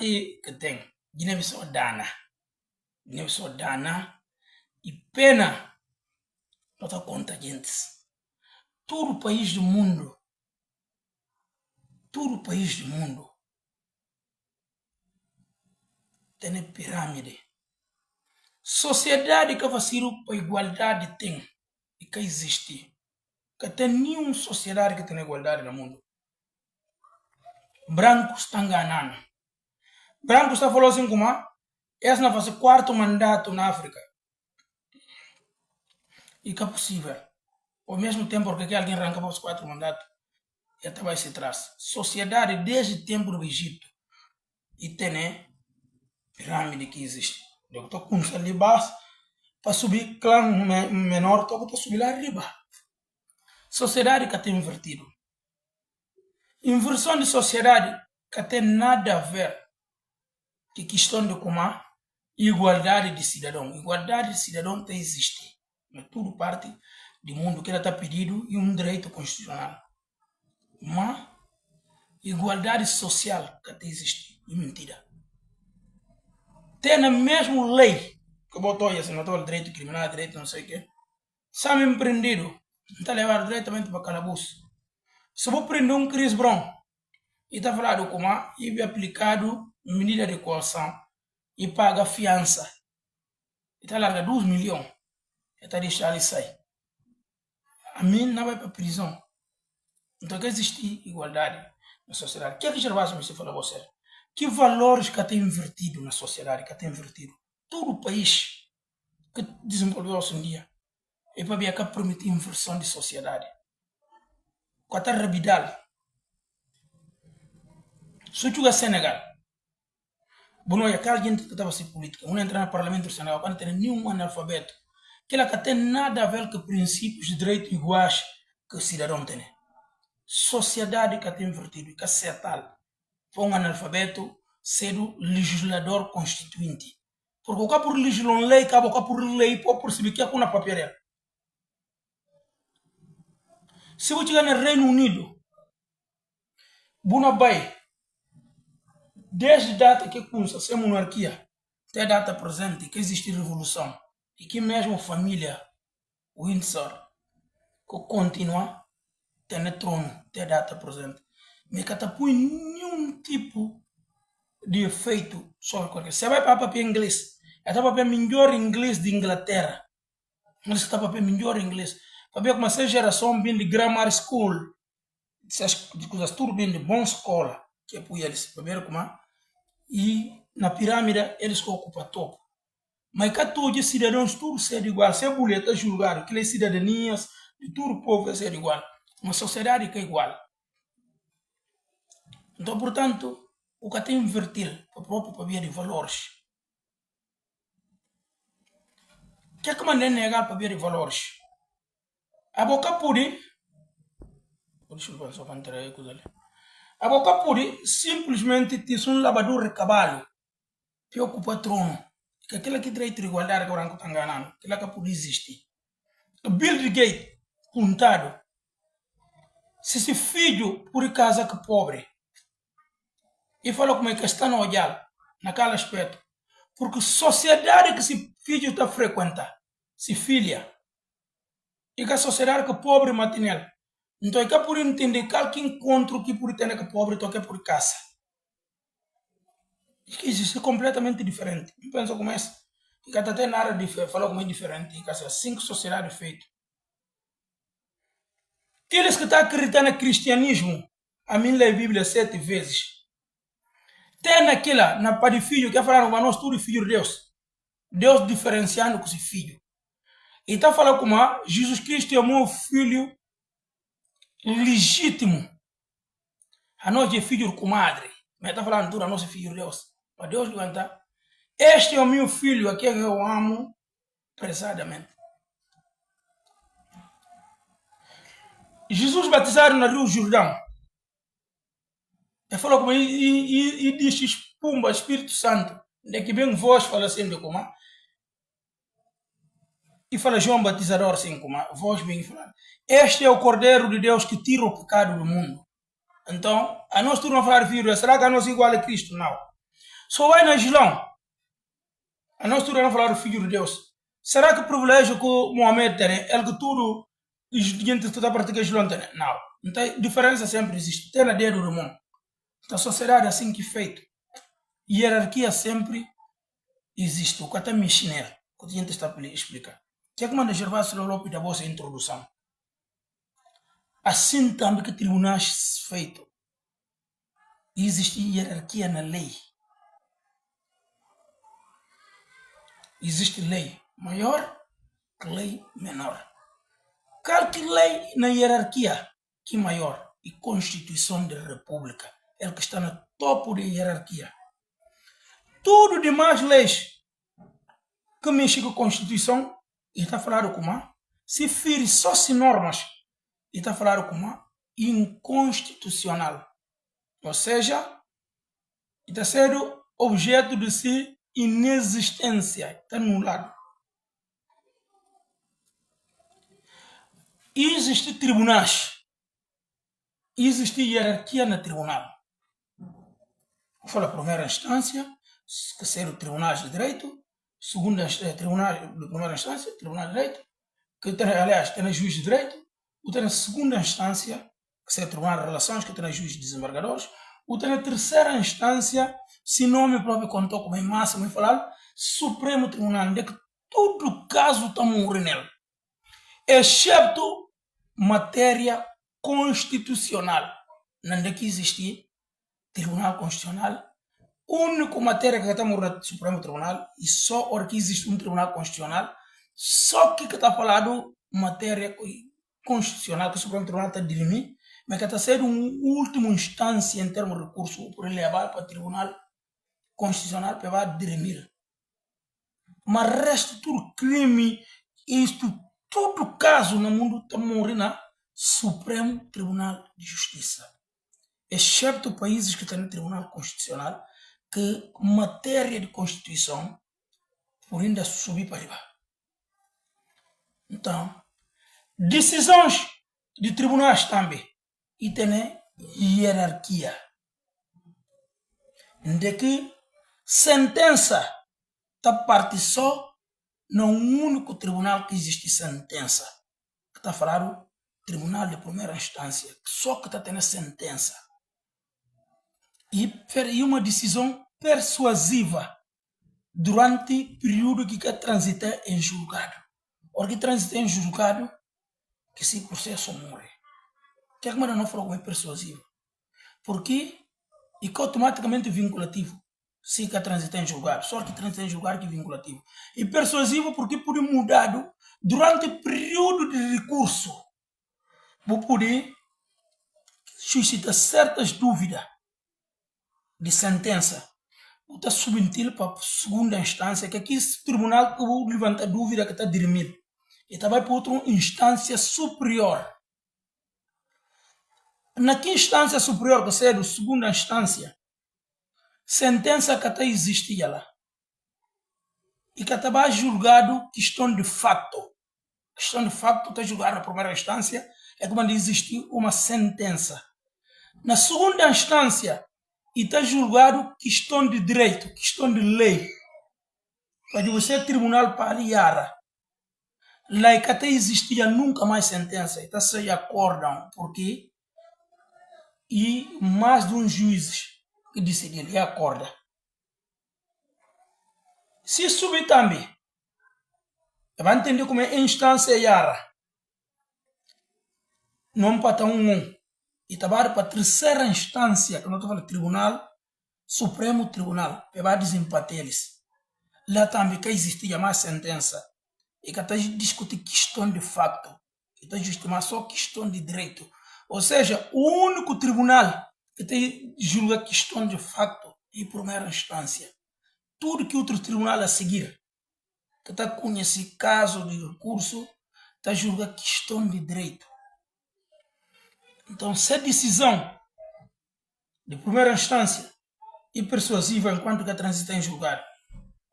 que tem. Guiné-Bissau dana. Guiné-Bissau dana e pena não dá conta, gente. Todo país do mundo, tem pirâmide. Sociedade que vai ser para igualdade tem e que existe. Que tem nenhuma sociedade que tem igualdade no mundo. Brancos estão enganando. Brancos está falando assim como esse não faz quarto mandato na África. E que é possível. Ao mesmo tempo porque alguém arranca para os 4 mandatos, e até vai se traz. Sociedade desde o tempo do Egito. E tem pirâmide que existe. Eu estou com ali baixo para subir clã menor, estou para subir lá arriba. Sociedade que tem invertido. Inversão de sociedade que tem nada a ver com questão de como igualdade de cidadão. Igualdade de cidadão tem existe. Mas tudo parte do mundo que ela está pedindo e um direito constitucional. Mas igualdade social que tem existe. É mentira. Tem a mesma lei que botou assim, não o direito criminal, direito não sei o quê. Sabe empreendido, não está levado diretamente para calabouço. Se vou prender um Chris Brown e está falando como é aplicado medida de coação e paga fiança, e está larga 2 milhões, e está deixando ele sair. A mim não vai para a prisão. Então que existe igualdade na sociedade. O que é que Gervásio me fala a você? Que valores que tem invertido na sociedade, que tem invertido? Todo o país que desenvolveu hoje em dia é para ver que permitir inversão de sociedade. Com a terra Bidal, se tu Senegal, bueno, é que alguém que estava a ser política, não entra no Parlamento do Senegal, quando tem nenhum analfabeto, que ela tem nada a ver com princípios de direitos iguais que o cidadão tem. Sociedade que tem invertido, que é tal. Foi um analfabeto ser o legislador constituinte. Porque o que por legislar lei, o que por lei, pode perceber que é com a papel. Se você chegar no Reino Unido, Bunabai, desde a data que começa a monarquia, até a data presente, que existe revolução, e que mesmo a família Windsor, que continua tendo trono até a data presente, mas que não põe nenhum tipo de efeito sobre qualquer. Você vai para o papel inglês, é o papel melhor inglês de Inglaterra, mas está o papel melhor inglês. Papel como essa geração vem de grammar school, essas coisas tudo bem de boa escola, que é para eles, primeiro como e na pirâmide eles que ocupam topo. Mas que todos os cidadãos tudo ser igual, se a boleta julgar aquelas cidadanias de todo o povo é ser igual, uma sociedade que é igual. Então, portanto, o que tem que invertir para o próprio papel de valores. O que é que mandei negar para papel de valores? A boca puri, deixa eu ver só para entrar aí coisa ali. A boca puri simplesmente tem um lavador de cavalo que ocupa o trono. Que aquela que direito de igualdade que o branco está enganando, aquela que pode existir. Bill Gates, contado, se esse filho por casa que pobre, e falou como é que está no olhar, naquele aspecto, porque sociedade que esse filho está frequentando, se filha, e que a sociedade que pobre matinel, então é que por entender que encontro que por ter que pobre, então é por casa. Isso é completamente diferente. Eu penso como essa. E que até nada diferente, falou como é diferente. E que assim, 5 sociedades feitas. Aqueles que estão acreditando no cristianismo, a mim lê a Bíblia 7 vezes. Tem naquela, na pai de filho, que falaram que nós tudo filho de Deus. Deus diferenciando com esse filho. E está falando como Jesus Cristo é o meu filho legítimo. A nós é filho de comadre. Mas está falando tudo a nós é filho de Deus. Mas Deus levanta. Este é o meu filho, a quem eu amo pesadamente. Jesus batizado no Rio Jordão. Ele falou como e disse Pumba, Espírito Santo. De que vem voz fala assim de como. E fala João Batizador assim como. Voz vem falando. Este é o Cordeiro de Deus que tira o pecado do mundo. Então, a nós tudo não falar filho, será que a nós igual a Cristo? Não. Só vai na Islão. A nós tudo não falar do Filho de Deus. Será que o privilégio que o Mohamed tem é que tudo os gente está praticando Islão tem? Não. Então, diferença sempre existe. Tem na dedo do mundo. Então, a sociedade é assim que é feito. Hierarquia sempre existe. O que está mexendo nela. O que a gente está a explicar. O que é que manda Gervásio Lopes da vossa introdução? Assim também que tribunais feito. Existe hierarquia na lei. Existe lei maior que lei menor. Qual que lei na hierarquia que maior? E Constituição da República. É o que está no topo da hierarquia. Tudo demais leis que mexe com a Constituição, e está falando como se fere só se normas, e está falando como inconstitucional. Ou seja, está sendo objeto de si inexistência, está anulado. Existem tribunais, existe hierarquia no tribunal. Vou falar a primeira instância, que serão tribunais de direito, segunda tribunal de primeira instância, tribunal de direito, que tem, aliás, tem juiz de direito, o tem a segunda instância, que será tribunal de relações, que tem juiz de desembargadores, o tem a terceira instância, se nome próprio contou como em máximo e falar, Supremo Tribunal, onde é que todo caso está morrendo nele, exceto matéria constitucional, onde é que existe Tribunal Constitucional, único matéria que está morrendo no Supremo Tribunal, e só hora que existe um Tribunal Constitucional, só que está falando matéria constitucional que o Supremo Tribunal está dirimir, mas que está sendo uma última instância em termos de recurso para levar para o Tribunal Constitucional para dirimir. Mas resto tudo crime, isto, todo caso no mundo está morrendo no Supremo Tribunal de Justiça. Excepto países que têm no Tribunal Constitucional, que matéria de Constituição por ainda subir para baixo. Então, decisões de tribunais também. E tem hierarquia. De que sentença está parte só no único tribunal que existe sentença. Que está falando tribunal de primeira instância. Só que está tendo sentença. E uma decisão persuasiva durante o período que quer transitar em julgado. Porque transita em julgado, que esse processo morre. O que é que não falou como é persuasivo? Porque é automaticamente vinculativo. Se quer transitar em julgado. Só que transita em julgado que é vinculativo. E persuasivo porque pode mudar durante o período de recurso. Vou poder suscitar certas dúvidas de sentença. Vou estar submetido para a segunda instância, que aqui esse tribunal que vou levantar dúvida que está dirimido. E também para outra instância superior. Na que instância superior, que seja a segunda instância, sentença que até existia lá. E que estava julgado questão de facto. Questão de facto está julgado na primeira instância, é quando existe uma sentença. Na segunda instância, e está julgado questão de direito, questão de lei. Para você tribunal para aliar. Lá que até existia nunca mais sentença. Então se acordam, porque e mais de um juiz que decidiu e acorda. Se subir também, vai entender como é instância Yara. Não para um. E trabalha para a terceira instância, que nós estamos falando, Tribunal, Supremo Tribunal, para desempatar eles. Lá também que existia mais sentença. E que está discutindo questão de facto. E está justificando só questão de direito. Ou seja, o único tribunal que tem julga questão de facto em primeira instância. Tudo que outro tribunal a seguir, que está com esse caso de recurso, está julgando questão de direito. Então, se a decisão de primeira instância é persuasiva enquanto que a transita em julgado,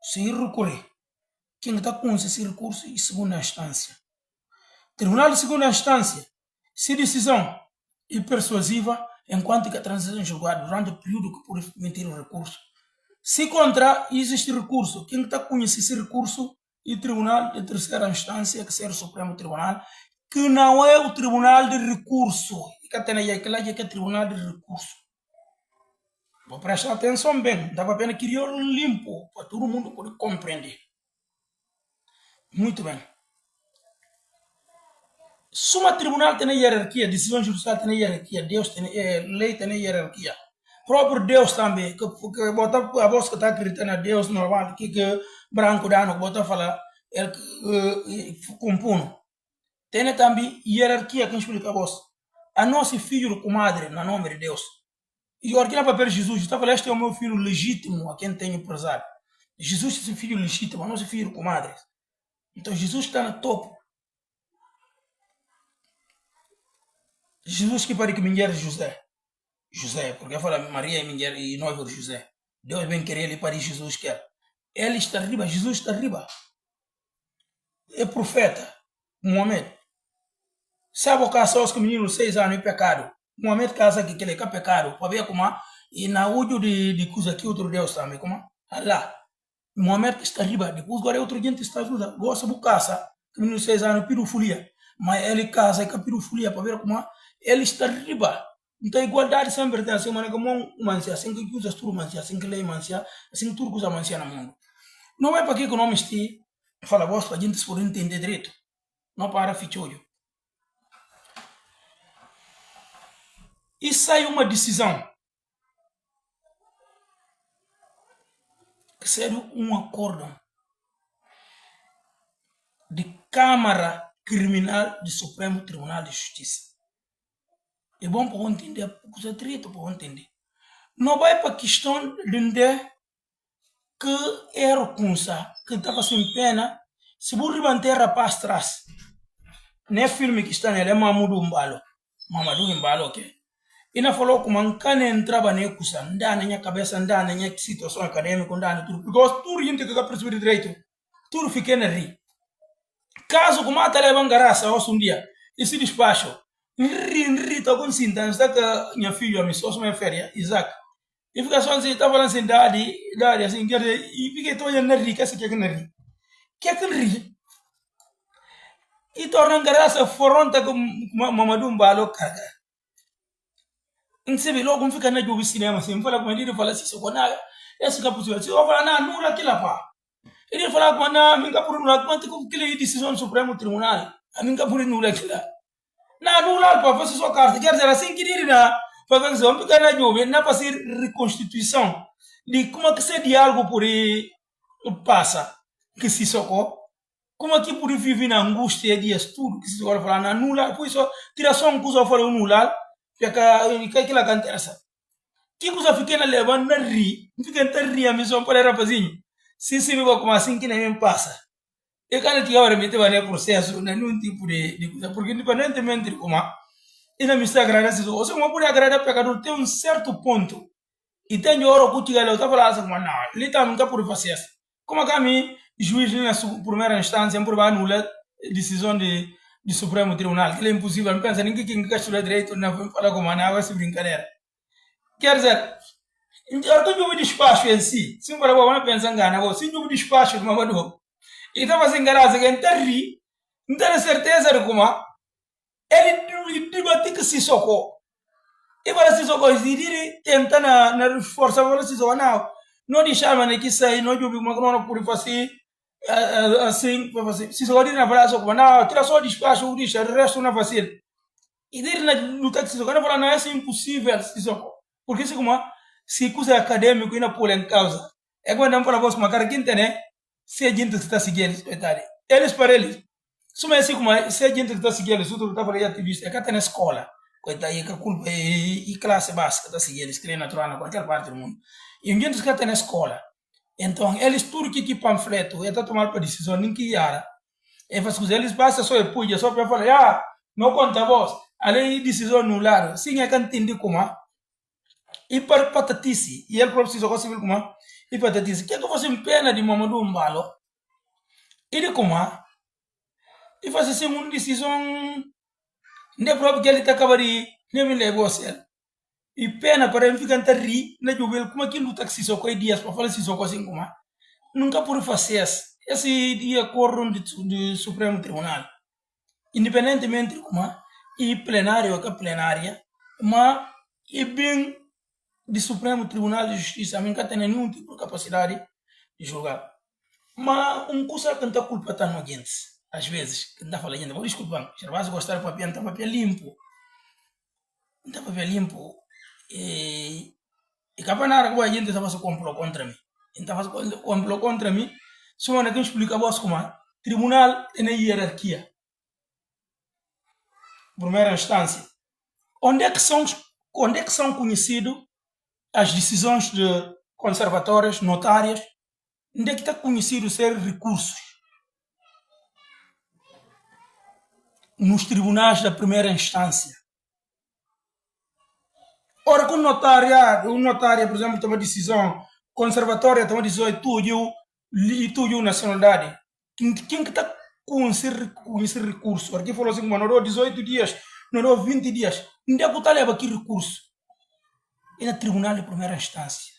se recorrer, quem está com esse recurso é segunda instância. Tribunal de segunda instância, se a decisão é persuasiva enquanto que a transita em julgado durante o período que pode emitir o recurso, Se contra, existe recurso. Quem está conhecendo esse recurso é o Tribunal de Terceira Instância, que é o Supremo Tribunal, que não é o Tribunal de Recurso. Que é o Tribunal de Recurso. Vou prestar atenção bem, dá para pena criar limpo, para todo mundo poder compreender. Muito bem. Suma tribunal tem hierarquia, decisão judicial tem hierarquia, Deus tem, lei tem hierarquia. Próprio Deus também, que bota a voz que está acreditando a Deus normal, que branco dano, que bota a falar, ele compuno. Tem também hierarquia, que explica a voz. A nosso filho de comadre, no nome de Deus. E o arquina papel Jesus, está falando, este é o meu filho legítimo, a quem tenho prezado. Jesus é filho legítimo, a nosso filho de comadre. Então Jesus está no topo. Jesus que para que mulher José. José, porque fala Maria é mulher e noivo de José. Deus bem querer ele para Jesus quer. Ele está arriba, Jesus está arriba. É profeta. Mohamed. Sabe o caso os meninos 6 anos em pecado. Mohamed casa que ele é pecado. Para ver como e na último de coisa que outro Deus também como Allah. Mohamed está arriba. Depois agora outro gente está ajuda. Gosta do casa. Menino 6 anos pirofilia. Mas ele casa e pirofilia para ver como ele está arriba. Então, igualdade sempre tem assim, mas como mancia, assim que usa tudo mancia, assim que lei mancia, assim que tudo usa mancia no mundo. Não é para que o nome este fala voz para a gente poder entender direito. Não para fichoio. E sai uma decisão. Que seria um acordo de Câmara Criminal do Supremo Tribunal de Justiça. É bom para entender, coisa direito para entender. Não vai para a questão de entender que era o Kunsa, que estava sem pena, se você manter a paz atrás. Nem filme que está nele é Mamadou Mbalo, ok? E não falou como um cane entrava nem Kunsa, andar na minha cabeça, andar na minha situação acadêmica, andar na tudo. Porque tudo gente que perceber direito, tudo fica na ri. Caso como a tele bangaraça, um dia, e se despacho. Nri, tô com cinta, está que minha filha me só minha férias, Isaac. E fica só assim, tá falando assim, dadi, assim, e fica todo dia nri, que é que nri. Que é que nri? E torna graça foronta com Mamadou Mbalo carga. Não logo fica na jogo cinema, assim, fala com ele, fala assim, se eu não, esse que é possível, se eu falar, não, não, aquilo pá. Ele fala com na minha por não, quanto que ele decisão do Supremo Tribunal, a minha por não aquilo. Na nula para fazer sua carta, quer dizer assim que ele na para fazer um pequeno jogo, na para ser reconstituição de como que esse diálogo por aí passa, que se socorre, como que por viver na angústia de estudo, que se agora falar na nula, pois só tira só um coisa fora nula, que aquela canta essa. Que coisa fica na levando na ri, fica na ri a missão para rapazinho, se me vai como assim que nem passa. E quando tinha hora meter o processo, nenhum tipo de coisa, porque independentemente de como e na missa agradece, ou se uma por agradar pecador tem um certo ponto e tem hora que tiver eu tava lá assim, mas não, ele está nunca por fazer assim. Como que a mim juiz na primeira instância por anular decisão de Supremo Tribunal, que é impossível, não pensa ninguém que estudar direito não fala como não vai se brincadeira. Quer dizer, eu tenho um despacho em si, se um para não pensar engana, se um despacho de Mamadou e estava sem graça, que enterri, não tem certeza de como ele debate que se socorre. E para se socorre, ele tenta na força, para se socorre, não deixar mas que sai, não jogo uma não por fazer assim, para fazer. Se socorre na frase, não, tira só o despacho, deixa o resto na fazer. E dele na luta que se socorre, não é assim impossível se socorre. Porque se como se coisa acadêmico e na pôr em causa, é quando não para você, mas cara quem tem, né? Se a gente está seguindo eles para eles, se assim como se a gente está seguindo eles, tudo está falando ativista, é que está na escola, coitado, é que culpa e classe básica está seguindo, eles querem natural na qualquer parte do mundo, e a gente está na escola, então eles tudo que panfleto, está tomando para decisão, nem que yara, e faz coisas, eles passam só e só para falar, não conta voz, além de decisão anulada, sim é que entende como, e para patatice, e ele próprio se socorre civil como, e patatice, que é que você pena de Mamadou Mbalo, ele como, e faz assim uma decisão, não é próprio que ele está acabando de nem me levou a ser, E pena para mim ficar rir, na jubel, como é que luta que se socou dias para falar se socou assim como nunca por fazer esse dia corram do Supremo Tribunal. Independentemente de como e plenário ou que plenária, mas e bem do Supremo Tribunal de Justiça, a mim não tem nenhum tipo de capacidade de julgar. Mas coisa que não está culpa está no gente, às vezes, que não está falando, vou desculpar, já vai gostar de papel, não está papel limpo. Não está papel limpo. E capaz na hora que a gente estava se complô contra mim. Então, se complô contra mim, se eu não explica a voz como tribunal tem hierarquia. Primeira instância. Onde é que são conhecidas as decisões de conservatórias, notárias? Onde é que está conhecido ser recursos? Nos tribunais da primeira instância. Ora, com o notário, por exemplo, toma decisão, conservatória toma decisão e tudo nacionalidade. Quem que está com esse recurso? Ora, quem falou assim, não dou 18 dias, não dou 20 dias. Onde é que está leva aqui recurso? É no tribunal de primeira instância.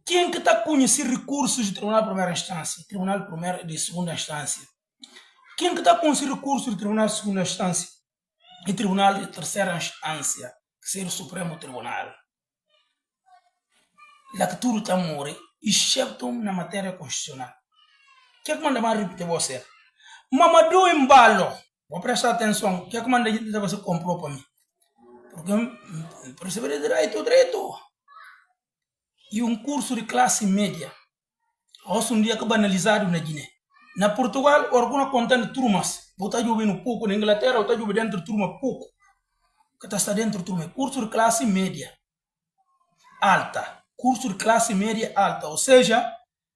Quem que está com esse recursos do tribunal de primeira instância? Tribunal de segunda instância. Quem que está com esse recurso do tribunal de segunda instância? E tribunal de terceira instância. Ser o Supremo Tribunal. Lá que tudo está morre, exceto na matéria constitucional. O que é que manda mais repetir você? Mamadou embalo. Vou prestar atenção. O que é que manda você comprou para mim? Porque perceber direito. E curso de classe média. Hoje dia que banalizado na Guiné. Na Portugal, alguma contando turmas. Vou estar jogando pouco. Na Inglaterra, eu estou jogando dentro de turma pouco. Que está dentro de turma, curso de classe média alta, curso de classe média alta, ou seja,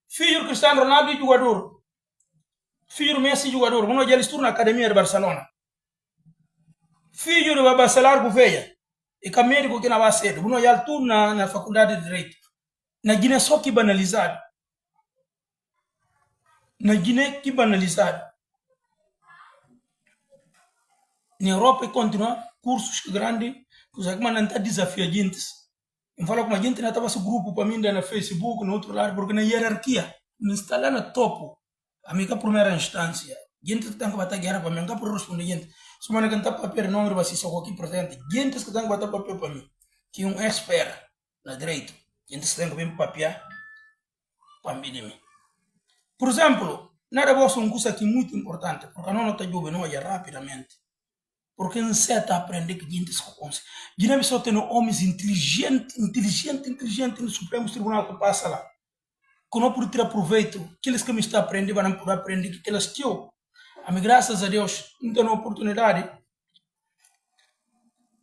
filho de Cristiano Ronaldo é jogador, filho de Messi é jogador, vamos já estuda na academia de Barcelona, filho de Babacelar Gouveia, e que médico que não vai cedo, vamos já tudo na faculdade de Direito, na Guiné só que banalizado, na Guiné que banalizado, na Europa continua cursos grandes, que os não está desafiando gente. Eu falo com a gente não estava esse grupo para mim na Facebook, no outro lado, porque na hierarquia, não está lá no topo. A minha primeira instância, gente que tem que bater guerra para mim, não para responder gente. Se eu não cantar papel, não vai ser só aqui presente. Gente que tem que bater papel para mim, que é expert na direito, gente que tem que vir papel para mim. Por exemplo, nada vou ser coisa aqui muito importante, porque não está jovem, não é rapidamente. Porque não se está aprendendo que gente se consegue. Guiné só tem homens inteligentes no Supremo Tribunal que passa lá. Que não por ter proveito, aqueles que me estão aprendendo, vão poder aprender que eles tinham. Graças a Deus, não tem oportunidade.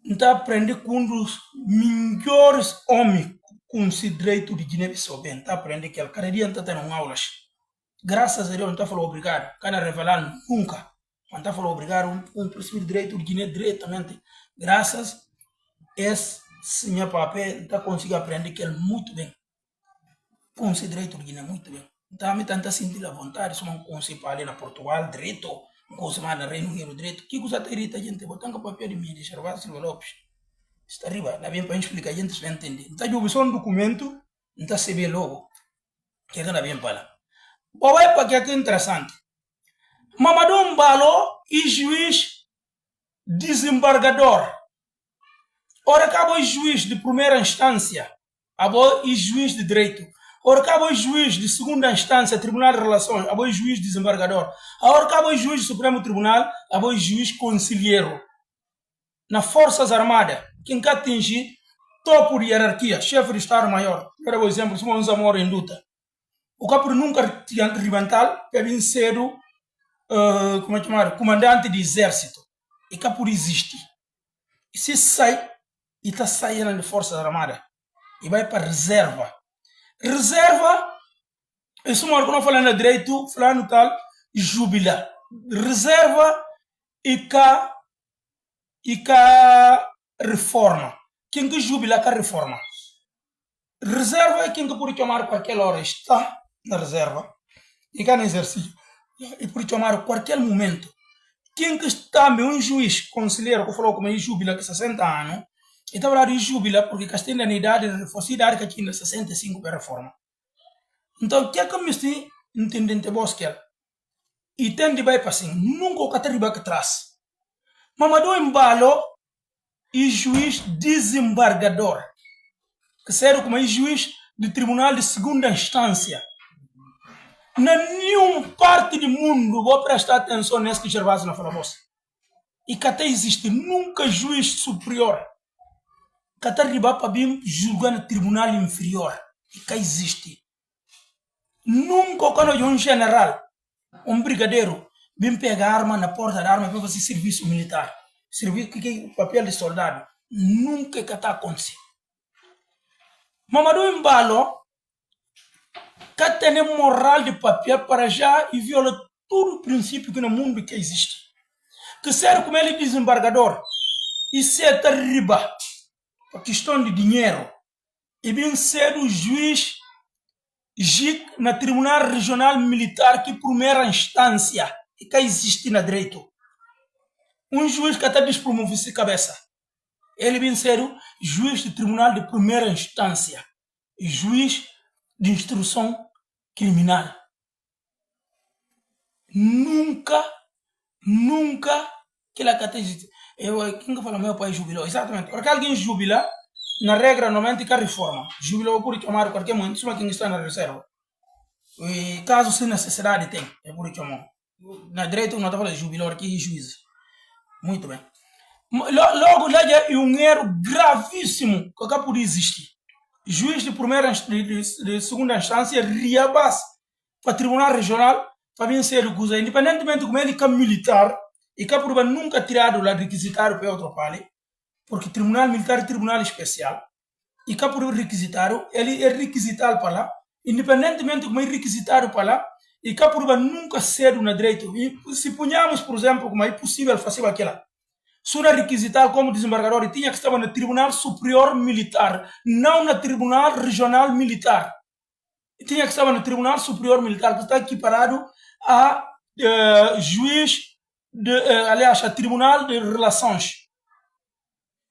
Não está aprendendo com um dos melhores homens com esse direito de Guiné-Bissau. Está aprendendo que cada dia não está tendo aulas. Graças a Deus, não está falando obrigado. Cada revelar nunca. Não está falando obrigado princípio de direito de Guiné diretamente. Graças a esse meu papel, está conseguindo aprender que ele muito bem. Com esse direito de Guiné muito bem. Então, me tenta sentir a vontade, se não consigo ali na Portugal, direito, não consigo mais na Reino Unido, direito. Que coisa irrita a gente? Botando o papel de mim, de Charvaz Silva Lopes. Está arriba, dá bem para explicar, a gente vai entender. Então, eu só um documento, não está se vê logo. Que é que dá bem para lá. Bom, vai para que é interessante. Mamadou Mbalo e juiz desembargador. Ora, acabou o juiz de primeira instância, acabou o juiz de direito. Ora, acabou o juiz de segunda instância, Tribunal de Relações, acabou o juiz desembargador. Ora, acabou o juiz do Supremo Tribunal, acabou o juiz conselheiro. Nas Forças Armadas, quem quer atingir topo de hierarquia, chefe de Estado-Maior. Por exemplo, se vamos amor em luta. O capo nunca rivental, é bem cedo. Como é chamado? Comandante de exército. E cá por existe. E se sai, e está saindo de Forças Armadas. E vai para reserva. Reserva, isso marco não falando direito, falando tal, jubila. Reserva e cá reforma. Quem que jubila cá reforma? Reserva é quem que pode chamar qualquer hora está na reserva. E cá no exercício. E por chamar a qualquer momento. Quem que está, um juiz conselheiro que falou como jubila que 60 anos, estava lá de júbilo, porque Castilha na idade, fosse idade que tinha 65 para reforma. Então, o que é que me estou entendendo bosque? E tem de vai assim, nunca o que arriba que traz. Mamadou embalo e juiz desembargador, que serve como juiz do tribunal de segunda instância. Na nenhuma parte do mundo vou prestar atenção nesse que Gervásio não fala você. E que até existe nunca juiz superior que até arriba para bem julgar no tribunal inferior. E que existe. Nunca quando um general, um brigadeiro, vem pegar arma na porta da arma para fazer serviço militar. Serviço que é papel de soldado. Nunca que está acontecendo. Mamadou embalo que tem moral de papel para já e viola todo o princípio que no mundo que existe. Que serve como ele desembargador e ser riba a questão de dinheiro e bem ser o juiz JIC na Tribunal Regional Militar que primeira instância e que existe na direito. Um juiz que até despromoveu-se cabeça. Ele vem ser o juiz de tribunal de primeira instância e juiz de instrução criminal. Nunca que ela cata existe. Quem que fala meu pai jubilou? Exatamente. Porque alguém jubila, na regra normalmente que reforma. Jubilou por chamar qualquer momento, só quem está na reserva. E caso se necessidade tem, é por chamar. Na direita não está falando jubilou aqui juiz. Muito bem. Logo, lá é um erro gravíssimo que acaba por existir. Juiz de primeira de segunda instância riabas para o tribunal regional para vencer o coisa, independentemente de como ele é militar e que por nunca tirado lá requisitário para outro pale, porque tribunal militar é tribunal especial e que por requisitário ele é requisitado para lá, independentemente de como é requisitado para lá e que por nunca cedo na direito. E se punhamos, por exemplo, como é possível fazer aquilo. Sura requisitar como desembargador e tinha que estar no Tribunal Superior Militar, não no Tribunal Regional Militar. E tinha que estar no Tribunal Superior Militar, que está equiparado a juiz, aliás, a Tribunal de Relações.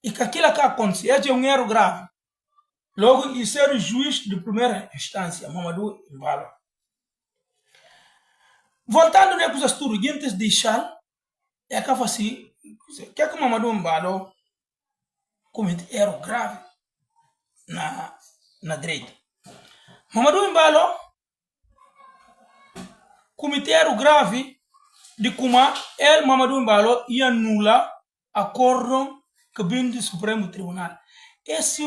E que aquilo que aconteceu é um erro grave. Logo, e ser o juiz de primeira instância, Mamadou Embalo. Voltando a coisas turguentes de Chal, é que assim, que é que Mamadou Embalo comete erro grave na direita. Mamadou Embalo comete erro grave de como ele, Mamadou Embalo, ia anular acordo que vem do Supremo Tribunal. Essa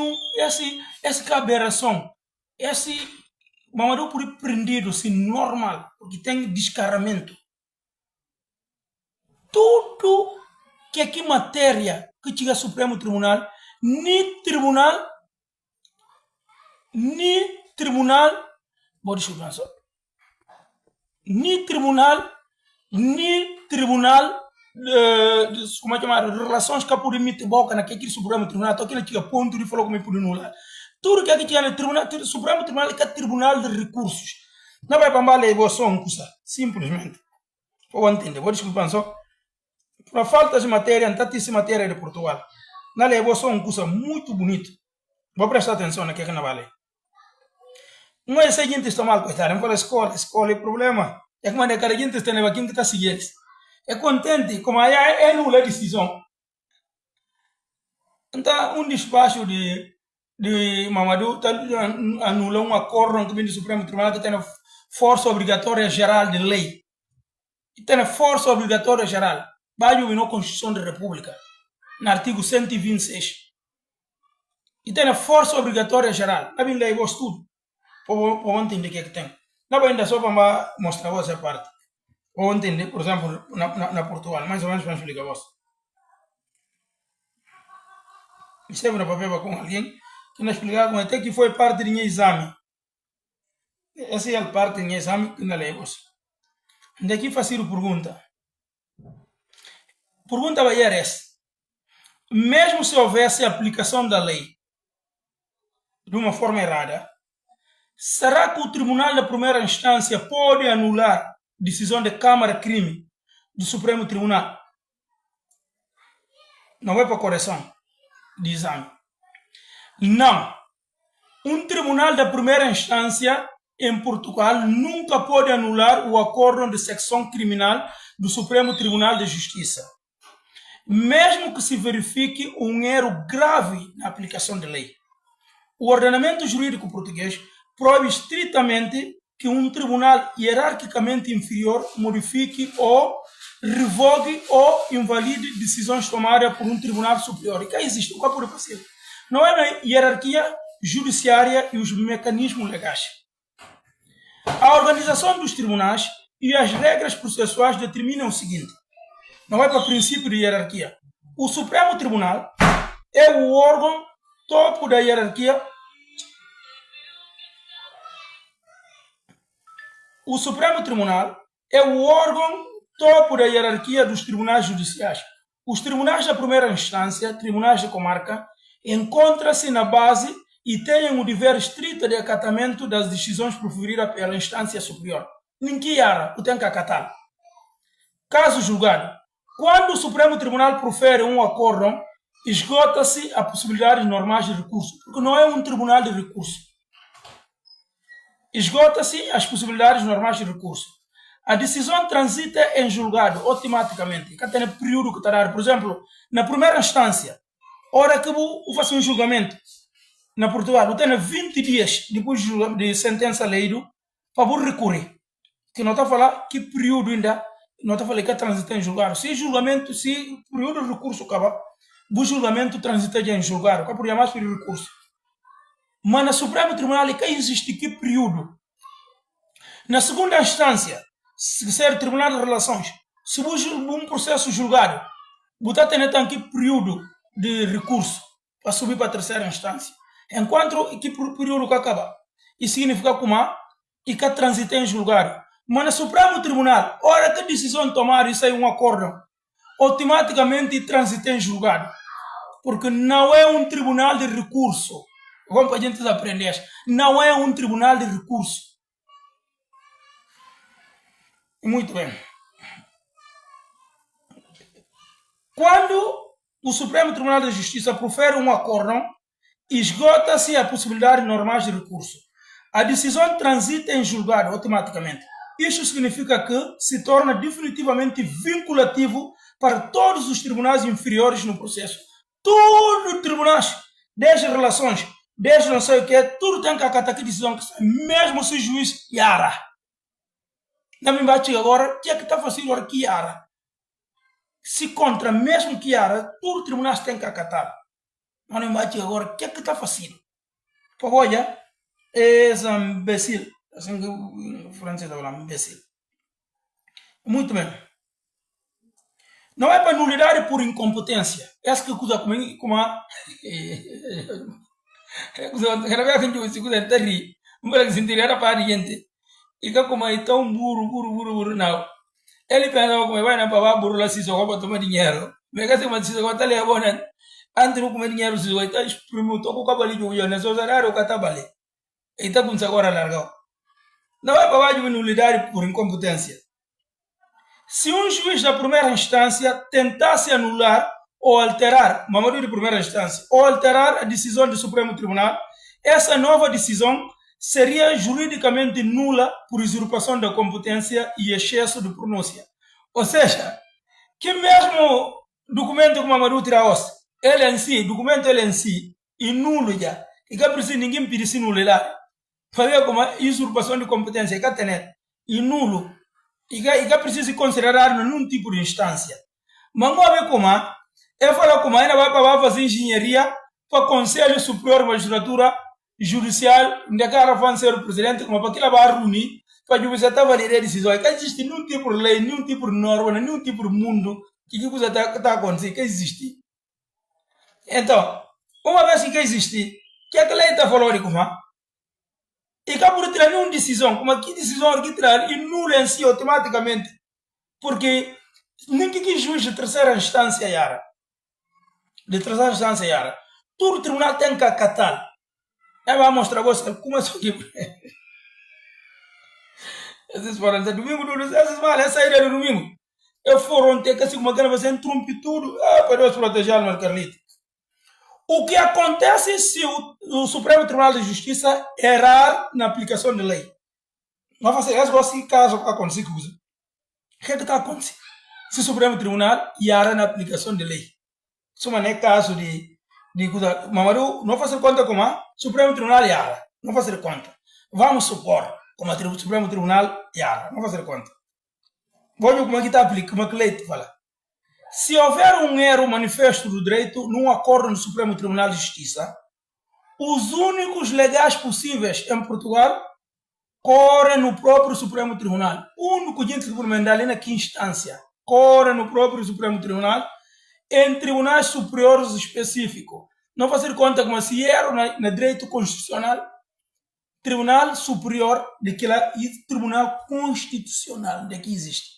aberração, esse Mamadou por prendido, assim, normal, porque tem descaramento. Tudo que aqui matéria que chega ao Supremo Tribunal, ni tribunal, vou deixar eu pensar, ni tribunal, como é que chama, relações que por emitir boca naquele Supremo Tribunal, então aquele que ponto e falou como é por nular. Tudo que aqui tinha no tribunal, Supremo Tribunal é Tribunal de Recursos. Não vai para a evolução, simplesmente. Vou entender, vou deixar eu pensar. Por falta de matéria, não tem matéria de Portugal. Na lei, só um curso muito bonito. Vou prestar atenção naquilo que não vale. Não é essa gente está mal, coitado. Não fala escola é problema. É como a cara gente está levando quem que está seguindo. É contente, como aí é nula decisão. Então, um despacho de Mamadou anulou um acordo que vem do Supremo Tribunal que tem força obrigatória geral de lei. E tem força obrigatória geral. Vai na Constituição da República, no artigo 126. E tem força obrigatória geral. Não vem daí o estudo. Para entender o que é que tem. Não vai ainda só para mostrar essa parte. Para entender, por exemplo, na Portugal. Mais ou menos para explicar a você. Esteve no papel com alguém que nos explicava como até que foi parte do exame. Essa é a parte do exame que não levamos. Daqui fazer a pergunta. Pergunta vai ser essa. Mesmo se houvesse aplicação da lei de uma forma errada, será que o Tribunal da Primeira Instância pode anular decisão de Câmara Crime do Supremo Tribunal? Não é para correção de exame. Não. Um tribunal da primeira instância em Portugal nunca pode anular o acordo de secção criminal do Supremo Tribunal de Justiça, mesmo que se verifique um erro grave na aplicação da lei. O ordenamento jurídico português proíbe estritamente que um tribunal hierarquicamente inferior modifique ou revogue ou invalide decisões tomadas por um tribunal superior. E que existe, o que pode fazer? Não é na hierarquia judiciária e os mecanismos legais. A organização dos tribunais e as regras processuais determinam o seguinte: não é para o princípio de hierarquia. O Supremo Tribunal é o órgão topo da hierarquia. O Supremo Tribunal é o órgão topo da hierarquia dos tribunais judiciais. Os tribunais da primeira instância, tribunais de comarca, encontram-se na base e têm o dever estrito de acatamento das decisões proferidas pela instância superior. Ninguém tem que acatar. Caso julgado, quando o Supremo Tribunal profere um acórdão, esgota-se a possibilidade normais de recurso, porque não é um tribunal de recurso. Esgota-se as possibilidades normais de recurso. A decisão transita em julgado automaticamente. Que tem período que está a dar. Por exemplo, na primeira instância, hora que eu faço um julgamento na Portugal, eu tenho 20 dias depois de sentença leído para eu recorrer. Que não está a falar que período ainda, não está a falar que transita em julgado. Se julgamento, se período de recurso acaba, o julgamento transita já em julgado, que é por mais período de recurso. Mas no Supremo Tribunal, que existe que período? Na segunda instância, se ser Tribunal de Relações, se um processo julgado, você tem que período de recurso para subir para a terceira instância. Enquanto que período que acaba, isso significa que que transita em julgado. Mas no Supremo Tribunal, hora que a decisão tomar e sair um acordo, automaticamente transita em julgado. Porque não é um tribunal de recurso. Vamos para a gente aprender. Não é um tribunal de recurso. Muito bem. Quando o Supremo Tribunal de Justiça profere um acórdão, esgota-se a possibilidade normais de recurso. A decisão transita em julgado automaticamente. Isso significa que se torna definitivamente vinculativo para todos os tribunais inferiores no processo. Todos os tribunais, desde relações, desde não sei o que, tudo tem que acatar que decisão que sai, mesmo se o juiz Yara. Na minha bate agora, o que é que está fazendo agora que Yara? Se contra mesmo que Yara, todos os tribunais têm que acatar. Mas na minha bate agora, o que é que está fazendo? Para olha, é imbecil. Assim que o francês está falando, imbecil. Muito bem. Não é para nulidade por incompetência. Essa que coisa como a... Era bem que coisa terrível. Mas que se entender para a gente. E que como é tão burro, não. Ele pensava como vai na para burro lá se só para tomar dinheiro. Mas que se mas se só está ali abonando. Antes de comer dinheiro se só está exprimindo todo o cabelo de hoje. Não só salário que está bale. E está com agora largado. Não é para nulidade por incompetência. Se um juiz da primeira instância tentasse anular ou alterar, Mamadou de primeira instância, ou alterar a decisão do Supremo Tribunal, essa nova decisão seria juridicamente nula por usurpação da competência e excesso de pronúncia. Ou seja, que mesmo documento que Mamadou tirasse, ele em si, documento ele em si, e nulo já, e que precisa ninguém pedir nulidade. Para ver como a usurpação de competência que tem, e nulo. E que precisa considerar num tipo de instância. Mas não ver como ele fala como ainda vai fazer engenharia para o Conselho Superior de Magistratura Judicial, onde cara vai ser o presidente, como para que ela vai reunir para justiça validar a decisão. Que existe nenhum tipo de lei, nenhum tipo de norma, nenhum tipo de mundo que coisa está acontecendo, que existe. Então, uma vez que existe, que a lei está falando de como e cá por tirar nenhuma decisão, como aqui decisão arbitrária e nula em si automaticamente, porque nem que juiz de terceira instância Yara, todo o tribunal tem que acatar. Eu vou mostrar a você como é isso aqui. Esses foram domingo, essas malas saíram do domingo. Eu foram ter que se uma grana você entrompe tudo, para Deus proteger a Carlito. O que acontece se o Supremo Tribunal de Justiça errar na aplicação da lei? Não vai fazer esse caso acontecer. O que é que está acontecendo? Se o Supremo Tribunal erra na aplicação da lei. Isso não é caso de Mamadou, não fazer conta como o Supremo Tribunal erra. Não fazer conta. Vamos supor como o Supremo Tribunal erra. Não fazer conta. Vamos ver como é que está aplicado, como é que a lei fala. Se houver um erro manifesto do direito num acordo do Supremo Tribunal de Justiça, os únicos legais possíveis em Portugal correm no próprio Supremo Tribunal. O único gente que pode ali na quinta instância corre no próprio Supremo Tribunal em tribunais superiores específicos. Não fazer conta como se erro no direito constitucional, Tribunal Superior daquela e Tribunal Constitucional que existe.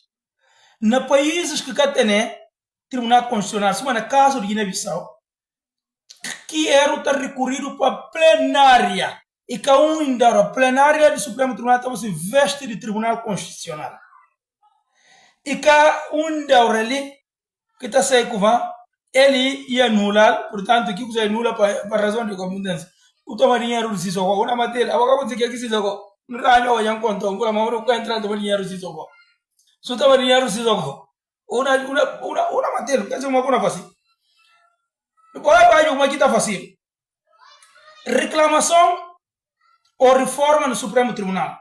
Na países que cá tem Tribunal Constitucional, se no caso de Guiné-Bissau, que era está recorrido para a plenária e que ainda a plenária do Supremo Tribunal estava se veste de Tribunal Constitucional. E que ainda ali que está saindo ele ia anular, portanto, que você anula para razão de competência. O toma dinheiro do Sissoko, uma matéria, agora você quer que Sissoko, não ganha ou já conta, um mas não quer entrar no dinheiro do Sissoko. Se o toma dinheiro do Sissoko, una matéria, quer dizer uma coisa fácil. Olha como é que está fácil. Reclamação ou reforma no Supremo Tribunal.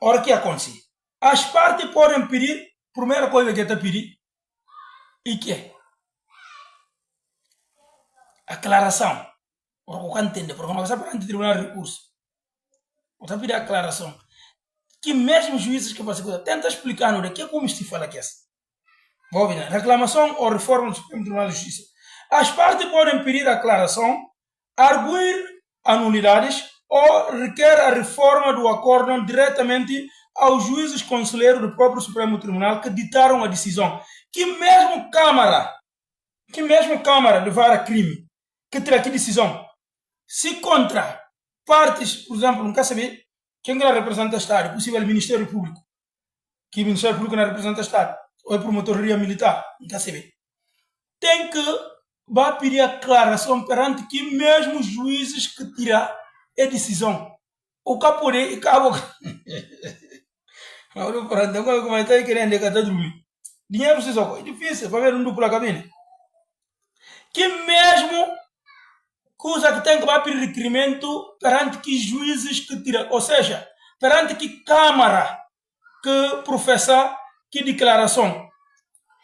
Ora, o que acontece? As partes podem pedir, primeira coisa que está pedir, e que é? Aclaração. Ora, o que entende? Porque não vai para o Tribunal de Recurso. Você pedir aclaração. Que mesmo juízes que fazem coisa, tenta explicar no que é como se fala que é. Vou ver, reclamação ou reforma do Supremo Tribunal de Justiça. As partes podem pedir aclaração, arguir anulidades ou requer a reforma do acórdão diretamente aos juízes conselheiros do próprio Supremo Tribunal que ditaram a decisão. Que mesmo Câmara levar a crime, que terá que decisão. Se contra partes, por exemplo, não quer saber quem que representa o Estado, possível Ministério Público, que o Ministério Público não representa o Estado, ou é promotoria militar, não quer saber. Tem que vai pedir aclaração perante que mesmo os juízes que tiram a decisão. O capore e cabo. Agora, por exemplo, como está querendo que está dormindo. Dinheiro se socorre. É difícil, vai ver um duplo cabine. Que mesmo coisa que tem que vai pedir requerimento perante que juízes que tiram, ou seja, perante que Câmara que professa que declaração.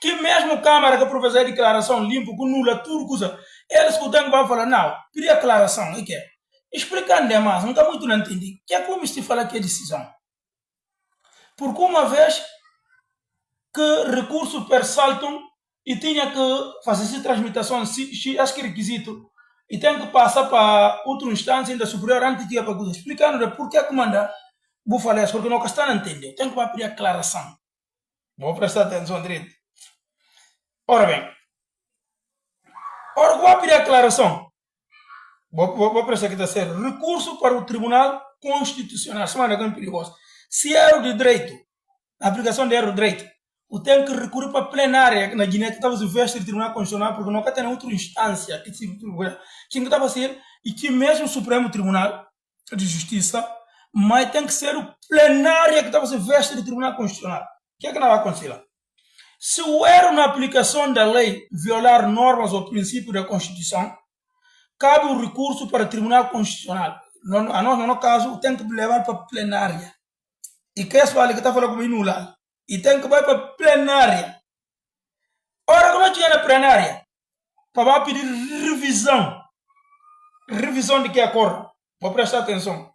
Que mesmo Câmara que professa declaração limpo, que nula tudo, coisa, eles que têm que falar, não, pedir declaração, e que é? Explicando demais, nunca muito não entendi. Que é como se fala que é decisão? Porque uma vez que recurso persaltam e tinha que fazer essa transmutação, acho que é requisito, e tem que passar para outra instância ainda superior antes de ir para coisa. Explicando de por que manda, vou falar isso, porque não está a entender. Tem que pedir aclaração. Vou prestar atenção direito. Ora bem, vou pedir aclaração. Vou prestar aqui, está certo. Recurso para o Tribunal Constitucional. Semana que é perigoso. Se é erro de direito, a aplicação de erro de direito, o tem que recorrer para a plenária na Guiné, que estava se veste do Tribunal Constitucional, porque nunca tem outra instância que estava a ser, e que mesmo o Supremo Tribunal de Justiça, mas tem que ser o plenária que estava se veste do Tribunal Constitucional. O que é que não vai acontecer lá? Se o erro na aplicação da lei violar normas ou princípios da Constituição, cabe o recurso para o Tribunal Constitucional. A nós, no caso, tem que levar para a plenária. E que esse vale que está falando comigo lá. E tem que ir para a plenária. Ora, como é que é na plenária? Para pedir revisão. Revisão de que acordo? Vou prestar atenção.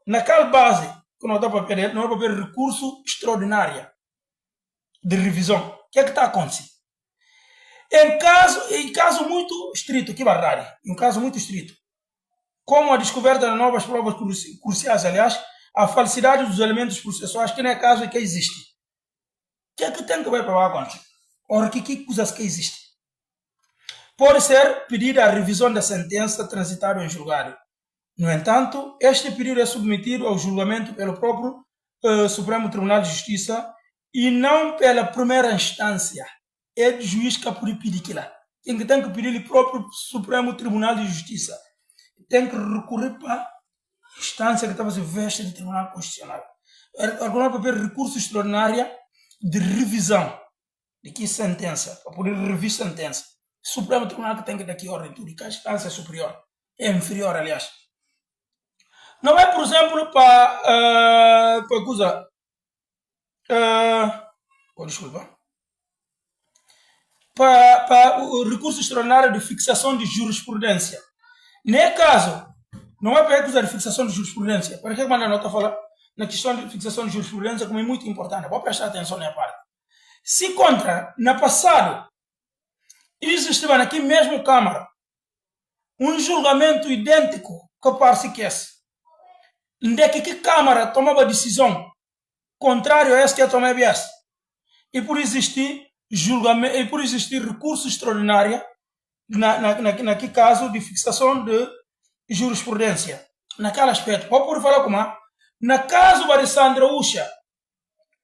Naquela base, que nós estamos para pedir, nós vamos pedir recurso extraordinário de revisão. O que é que está acontecendo? Em caso muito estrito, que barrari, em caso muito estrito, como a descoberta de novas provas cruciais, aliás, a falsidade dos elementos processuais, que não é caso que existe. O que é que tem que ver para lá acontecer? Ora, que coisas que existem? Pode ser pedida a revisão da sentença transitada em julgado. No entanto, este pedido é submetido ao julgamento pelo próprio Supremo Tribunal de Justiça e não pela primeira instância. É o juiz que pode pedir aquilo. tem que pedir o próprio Supremo Tribunal de Justiça. Tem que recorrer para a instância que estava se veste de Tribunal Constitucional. Argumentar para pedir recurso extraordinário de revisão de que sentença, para poder revisar sentença. Supremo Tribunal que tem que dar aqui ordem, tudo, que a instância é superior, é inferior, aliás. Não é, por exemplo, para coisa. Desculpa. Para o recurso extraordinário de fixação de jurisprudência. Nesse caso, não é para acusar de fixação de jurisprudência. Para que manda nota falar na questão de fixação de jurisprudência, como é muito importante. Vou prestar atenção nessa parte. Se contra, no passado, existia aqui mesmo Câmara um julgamento idêntico que parece que esse, onde que Câmara tomava decisão contrário a essa que a tomava essa, e por existir julgamento, e por existir recurso extraordinário naquele caso de fixação de jurisprudência, naquele aspecto. Pode por falar como na caso de Sandra Ucha,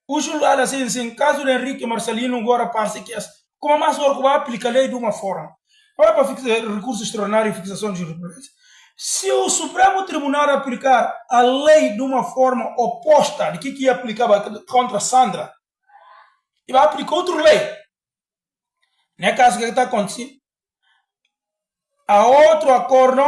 o julgado assim, caso de Henrique Marcelino agora parece que essa, como mais o vai aplicar a lei de uma forma, não é para fixar recurso extraordinário e fixação de jurisprudência. Se o Supremo Tribunal aplicar a lei de uma forma oposta de que aplicava contra Sandra, e vai aplicar outra lei. Nesse caso, o que está acontecendo? Há outro acordo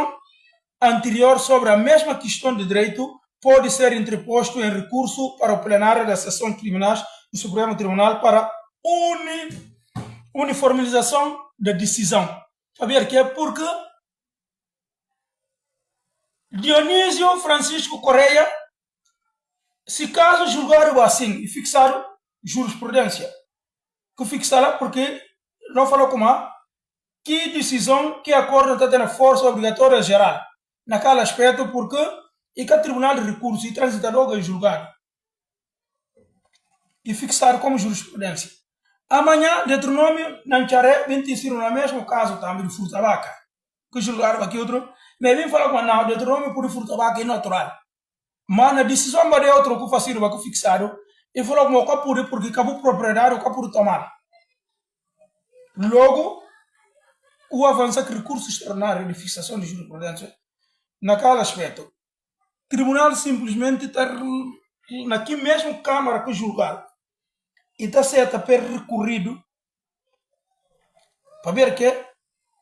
anterior sobre a mesma questão de direito pode ser interposto em recurso para o plenário das sessões criminais do Supremo Tribunal para uniformização da decisão. Saber que é porque Dionísio Francisco Correia, se caso julgaram assim e fixaram jurisprudência, que fixaram porque não falou como que decisão que acordo está tendo força obrigatória geral naquele aspecto porque e que o Tribunal de Recursos e transitador é julgado e fixar como jurisprudência. Amanhã, Deuteronômio, Nancharé, vem te no mesmo caso também de Furtabaca, que julgaram aqui outro, mas vem falar com não, Deuteronômio por Furtabaca é natural. Mas na decisão de outro que faziam que fixaram, e falou como o capur porque acabou propriedade o capur tomar. Logo, o avançar que recurso extraordinário de fixação de jurisprudência, naquele aspecto, o tribunal simplesmente está naquele mesmo Câmara que julgar e está certo para recorrido para ver que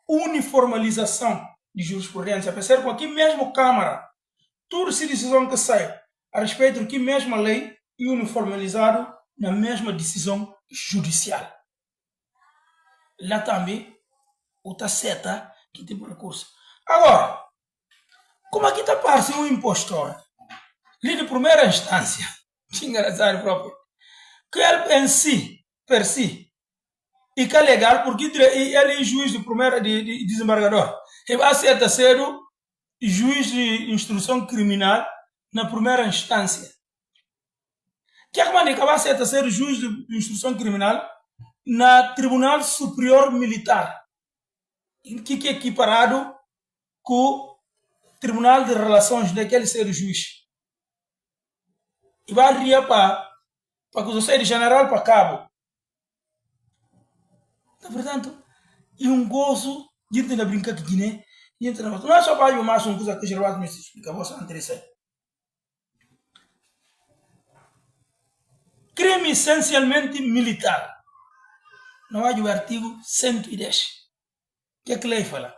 uniformização de jurisprudência, para ser com aqui mesmo Câmara, toda essa decisão que sai a respeito de mesma lei e uniformizado na mesma decisão judicial. Lá também, o está certo que tipo de recurso. Agora, como aqui está parecendo um impostor, ali de primeira instância, que engraçado próprio, que ele em si, per si, e que é legal porque ele é juiz de primeira de desembargador. Ele vai ser juiz de instrução criminal na primeira instância. Que é que vai ser juiz de instrução criminal na Tribunal Superior Militar, que é equiparado com o Tribunal de Relações daquele ser juiz. E vai rir para que você de general para cabo. Portanto, e um gozo, gente na brinca que Guiné, gente na não é só para eu mais uma coisa que o Gervásio me explica, você não interessa. Crime essencialmente militar. Não há o artigo 110. O que é que lei fala?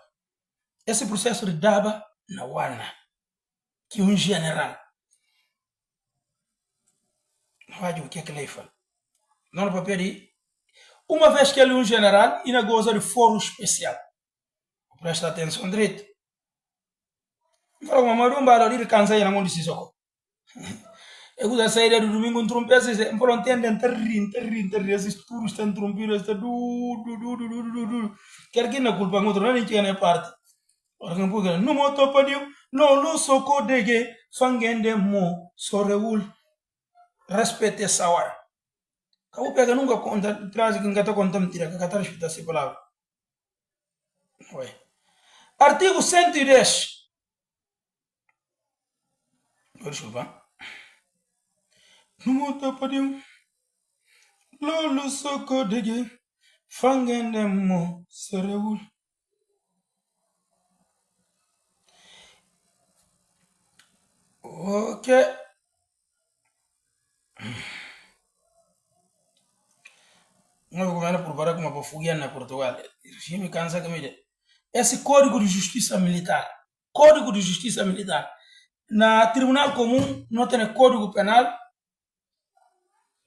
Esse processo de Daba na Wana, que é um general. Não há o que é que lei fala. Não no papel de uma vez que ele é um general, ele goza de foro especial. Presta atenção direito. Fala uma marumba ali de cansa e na mão de Sissoko. Eu gosto de sair do domingo um trompete, e não entende interrir, esses puros estão trompidos, está du. Quer que na culpa outro não ninguém é parte. Ora não pode não moto padiu, não soko dege, fangende mo, soreul, respeite essa hora. Acabou pega nunca conta, traz que engata conta mentira, que engata respeitar essa palavra. Artigo 110. Desculpa. No moto padiu, lolo soko dege, Fangenemo Sereul. Ok. Não vou por para como para fugir na Portugal. Isso me cansa que me dê. Esse Código de Justiça Militar. Código de Justiça Militar. Na Tribunal Comum não tem Código Penal.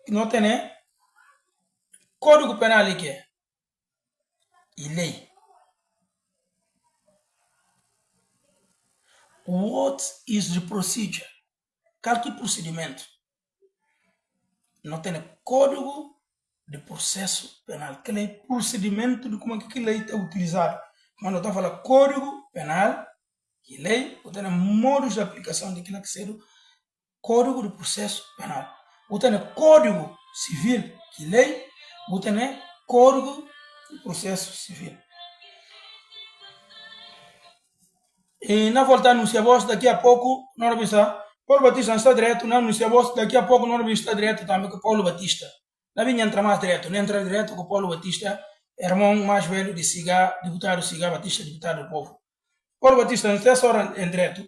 Não tem Código Penal e que é? E lei. What is the procedure? Qual que é o procedimento? Não tem Código de Processo Penal. Que é o procedimento de como é que a lei é utilizada. Quando está falando Código Penal, que lei, ou tem modos de aplicação daquilo que seja Código de Processo Penal. Ou tem Código Civil, que lei, ou tem Código de Processo Civil. E na volta a anunciar voz daqui a pouco, nós vamos estar. Paulo Batista não está direto, não anuncia voz daqui a pouco, nós vamos estar direto também com Paulo Batista. Não vinha entrar mais direto, não entra direto com Paulo Batista, irmão mais velho de Siga, deputado Siga Batista, deputado do povo. Paulo Batista não está só em direto.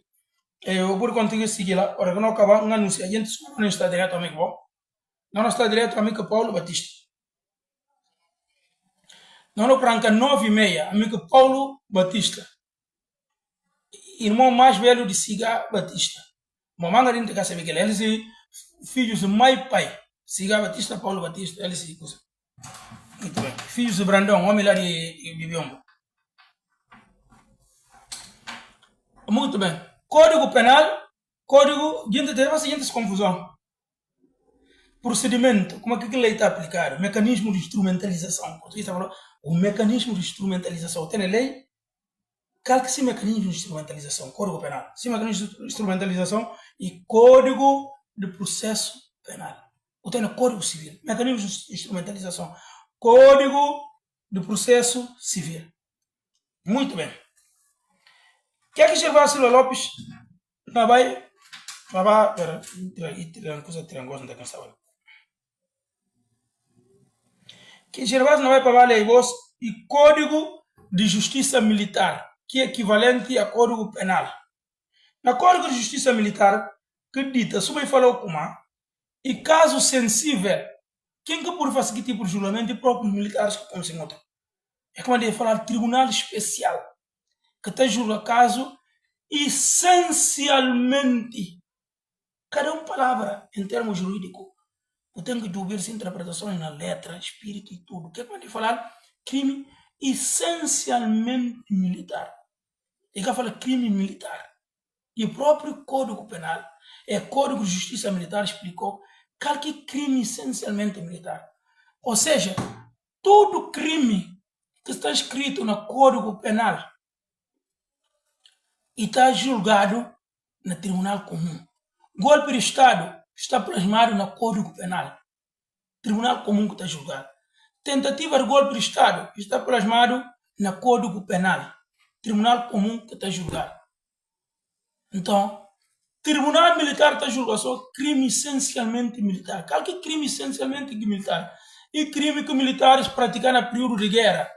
Eu vou continuar seguir lá, para que não acabar um anúncio. A gente não está direto, amigo bom. Não está direto, amigo Paulo Batista. Não pranca 9h30, amigo Paulo Batista. Irmão mais velho de Siga Batista. Mamãe não tem que saber que eles são filhos de mãe e pai. Siga Batista, Paulo Batista, eles são. Muito bem. Filhos de Brandão, homem lá de Biombo. Muito bem. Código Penal, Código, gente tem essa confusão. Procedimento, como é que a lei está aplicada? Mecanismo de instrumentalização. O mecanismo de instrumentalização. Tem a lei? Qual que é esse mecanismo de instrumentalização? Código Penal. Esse mecanismo de instrumentalização e Código de Processo Penal. Ou tem o Código Civil. Mecanismo de instrumentalização. Código de Processo Civil. Muito bem. O que é que Gervásio Silva Lopes não vai... Pera, não tem cansaço. Que Gervásio não vai para valer voz e Código de Justiça Militar, que é equivalente a Código Penal. Na Código de Justiça Militar, que dita, sobre falou como e caso sensível, quem que pode fazer que tipo de julgamento de próprios militares que estão sem outra? É como ele falar Tribunal Especial, que está julga caso essencialmente, cada uma palavra em termos jurídicos, eu tenho que ouvir as interpretações na letra, espírito e tudo. Que é como ele falar crime essencialmente militar. Ele quer falar crime militar. E o próprio Código Penal, Código de Justiça Militar, explicou que é crime essencialmente militar. Ou seja, todo crime que está escrito no Código Penal e está julgado no Tribunal Comum. Golpe de Estado está plasmado no Código Penal. Tribunal Comum que está julgado. Tentativa de golpe de Estado está plasmado no Código Penal. Tribunal Comum que está julgado. Então, Tribunal Militar está julgando só crime essencialmente militar. Qual que é crime essencialmente militar? E crime que militares praticaram no período de guerra.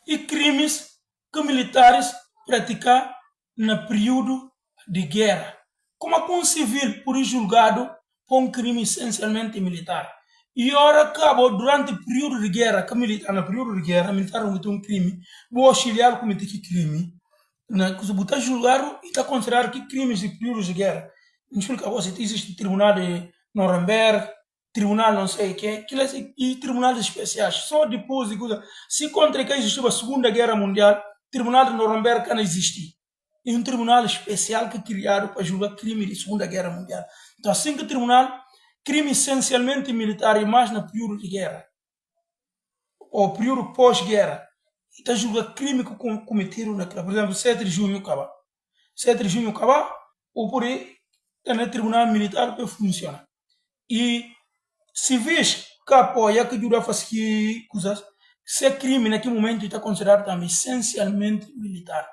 E crimes que militares praticaram no período de guerra. Como é que um civil por julgado por um crime essencialmente militar? E ora acabou durante o período de guerra, que militar no período de guerra, militar cometeu um crime, o auxiliar cometeu que crime, né? Que se botar julgado e está considerado que crimes de período de guerra. Não explica você, existe tribunal de Nuremberg, tribunal não sei o que, e tribunais especiais. Só depois de coisa, se contra que existiu a Segunda Guerra Mundial, tribunal de Nuremberg não existe. É um tribunal especial que criaram para julgar crime de Segunda Guerra Mundial. Então, assim que o tribunal, crime essencialmente militar e mais no período de guerra, ou período pós-guerra, está julgando crime que cometeram naquela, por exemplo, 7 de junho acaba. 7 de junho acaba, ou por aí, tem no tribunal militar que funciona. E civis que apoia, que ajuda a fazer coisas, se é crime naquele momento está considerado também essencialmente militar.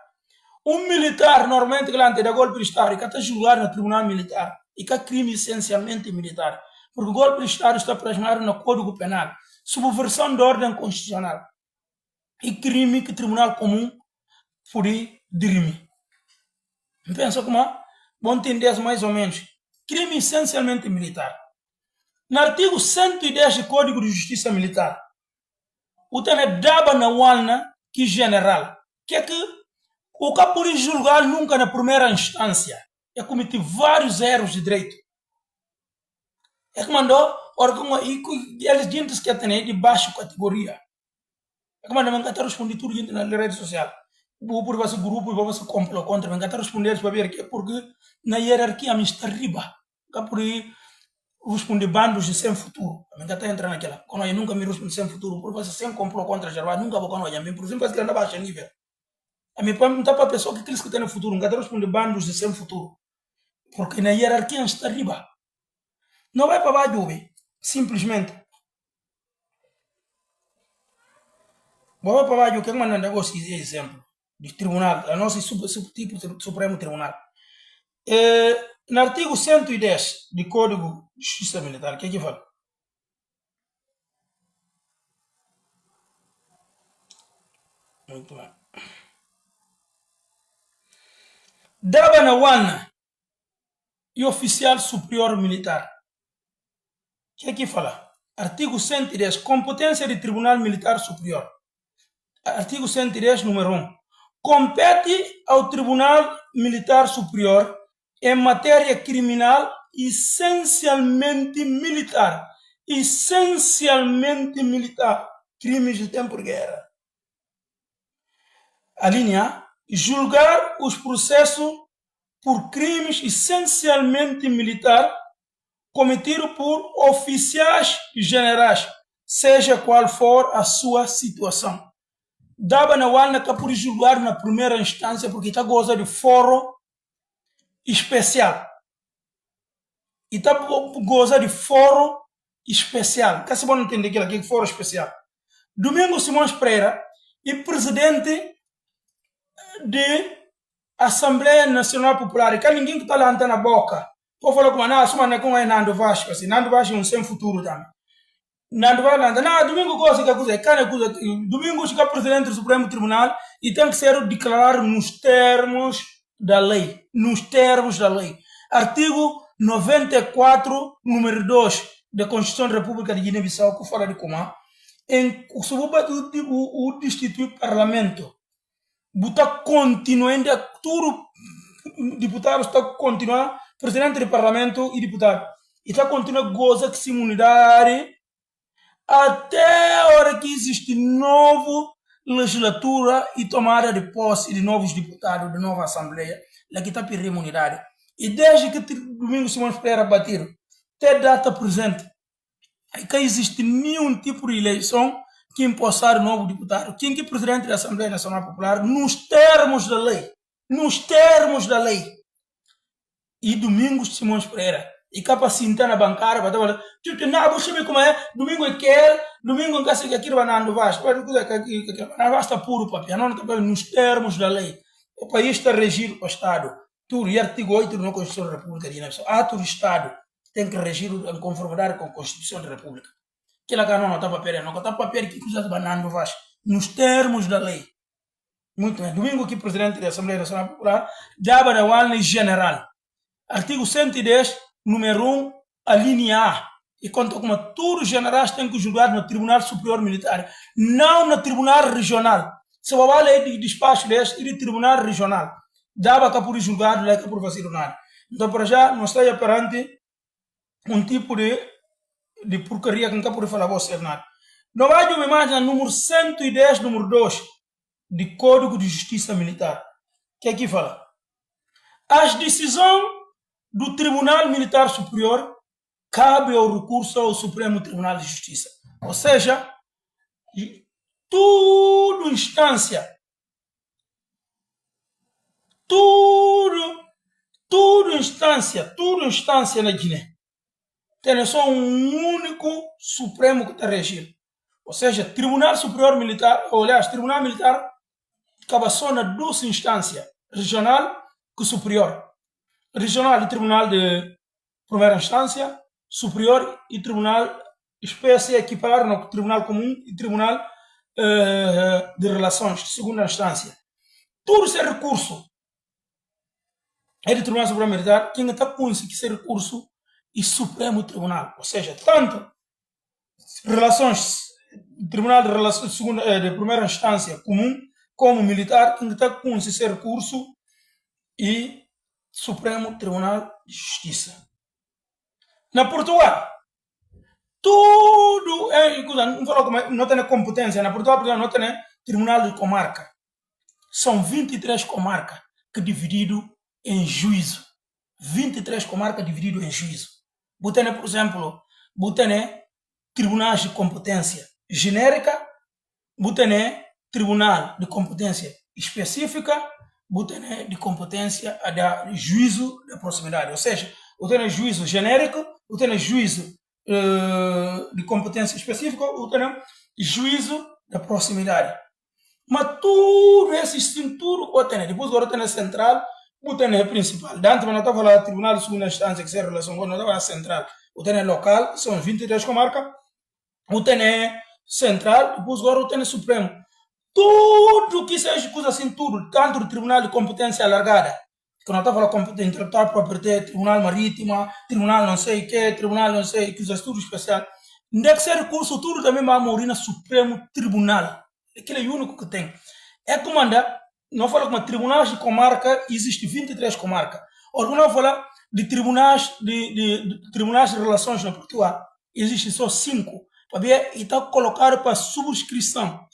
Um militar, normalmente, que lá da golpe de Estado, que está julgado no tribunal militar, e que é crime essencialmente militar. porque o golpe de Estado está plasmado no Código Penal, subversão da ordem constitucional e crime que o Tribunal Comum pode dirimir. Pensa como bom entender mais ou menos. Crime essencialmente militar. No artigo 110 do Código de Justiça Militar, o tem daba na walna que general, que o que pode julgar nunca na primeira instância é cometer vários erros de direito. É que mandou eles gente que tem de baixa categoria. É que mandou mangar responder tudo gente na rede social. Por você grupo, por você complô contra, mangar responder para ver que porque na hierarquia me está riba. Que por aí responder bandos de sem futuro. Mangar tá entrando naquela. Quando eu nunca me respondo sem futuro, por você sem complô contra já nunca vou quando eu por exemplo, que anda baixo nível. A mim não está para pessoa que aqueles que têm no futuro, mangar responder bandos de sem futuro. Porque na hierarquia está riba. Não vai para baixo, simplesmente. Vou para baixo, que é um negócio exemplo de tribunal, a nossa subtipo Supremo Tribunal. No artigo 110 do Código de Justiça Militar, o que é que fala? Muito bem. Daba na wana e oficial superior militar. O que é que fala? Artigo 110, competência do Tribunal Militar Superior. Artigo 110, número 1. Compete ao Tribunal Militar Superior em matéria criminal essencialmente militar. Essencialmente militar. Crimes de tempo de guerra. A linha julgar os processos por crimes essencialmente militar cometidos por oficiais generais, seja qual for a sua situação. Daba na walna que por julgar na primeira instância porque está goza de foro especial. E está goza de foro especial. Que se pode entender que é foro especial. Domingos Simões Pereira é presidente de Assembleia Nacional Popular. Que ninguém que está lá na boca. Pode falar com a semana com Nando Vasco. Assim, Nando Vasco é um sem futuro também. Nando Vasco, domingo gosta que coisa, domingo chega presidente do Supremo Tribunal e tem que ser declarado nos termos da lei. Nos termos da lei. Artigo 94, número 2 da Constituição da República de Guiné-Bissau, que fala de como em o destituir parlamento. Está continuando, tudo deputado está continuando, presidente do parlamento e deputado. E está continuando goza que se imunidade até a hora que existe nova legislatura e tomada de posse de novos deputados de nova Assembleia, lá que está perdendo imunidade. E desde que Domingos Simões Pereira batiram, até data presente, que existe nenhum tipo de eleição que empossar novo deputado. Quem que é presidente da Assembleia Nacional Popular, nos termos da lei. Nos termos da lei. E Domingos Simões Pereira. E capa cinta na bancária, vai falar, não, você sabe como é, domingo é quer, domingo em casa que aquilo vai andando vasto, vai estar puro, papi, não está nos termos da lei. O país está regido para o Estado. Tudo, e artigo 8 da Constituição da República de Guiné-Bissau. Ato do Estado tem que regir em conformidade com a Constituição da República. Que lá não está papel, não está papel que precisa banando vasto, nos termos da lei. Muito bem, domingo aqui, presidente da Assembleia Nacional Popular, dava da Walne General. Artigo 110, número 1, a linha A. E conta como todos os generais têm que julgar no Tribunal Superior Militar, não no Tribunal Regional. Se o lei de despacho deste e do Tribunal Regional, dava que por julgado, lá que por vacilar. Então, para já, nós estamos perante um tipo de porcaria que não por falar você nada. Não vai uma imagem número 110, número 2, de Código de Justiça Militar. Que aqui fala? As decisões do Tribunal Militar Superior cabe ao recurso ao Supremo Tribunal de Justiça. Ou seja, tudo instância na Guiné tem só um único Supremo que está regindo. Ou seja, Tribunal Superior Militar, ou aliás, Tribunal Militar acaba só na duas instâncias, regional e superior. Regional e Tribunal de Primeira Instância, Superior e Tribunal Espécie equipararam ao Tribunal Comum e Tribunal de Relações de segunda instância. Tudo esse recurso é do Tribunal Superior Militar, quem está com esse recurso e Supremo Tribunal. Ou seja, tanto relações, Tribunal de Relações de primeira instância comum, como militar, quem está com esse recurso e Supremo Tribunal de Justiça. Na Portugal, tudo é, não tem competência. Na Portugal não tem Tribunal de Comarca. São 23 comarcas que dividido em juízo. 23 comarcas dividido em juízo. Botene, por exemplo, botene tribunais de competência genérica, botene tribunal de competência específica, botene de competência da juízo da proximidade. Ou seja, botene juízo genérico, botene juízo de competência específica, botene juízo da proximidade. Mas tudo esse tudo botene. Depois agora tem a central, botene principal. Dentro não estava lá tribunal de segunda instância que se relação com não estava central. Botene local, que são 23 comarcas. Botene central, depois agora botene supremo. Tudo que seja coisa assim, tudo, tanto do tribunal de competência alargada, que não estava lá competência intelectual, propriedade, tribunal marítimo, tribunal não sei o que, tribunal não sei o que, estudo especial. Deve ser recurso, tudo também vai morrer no Supremo Tribunal. Aquele é o único que tem. É comandar, não fala como tribunais de comarca, existe 23 comarcas. Ou não fala de tribunais tribunais de relações na Portugal, existe só 5. E está colocado para subscrição.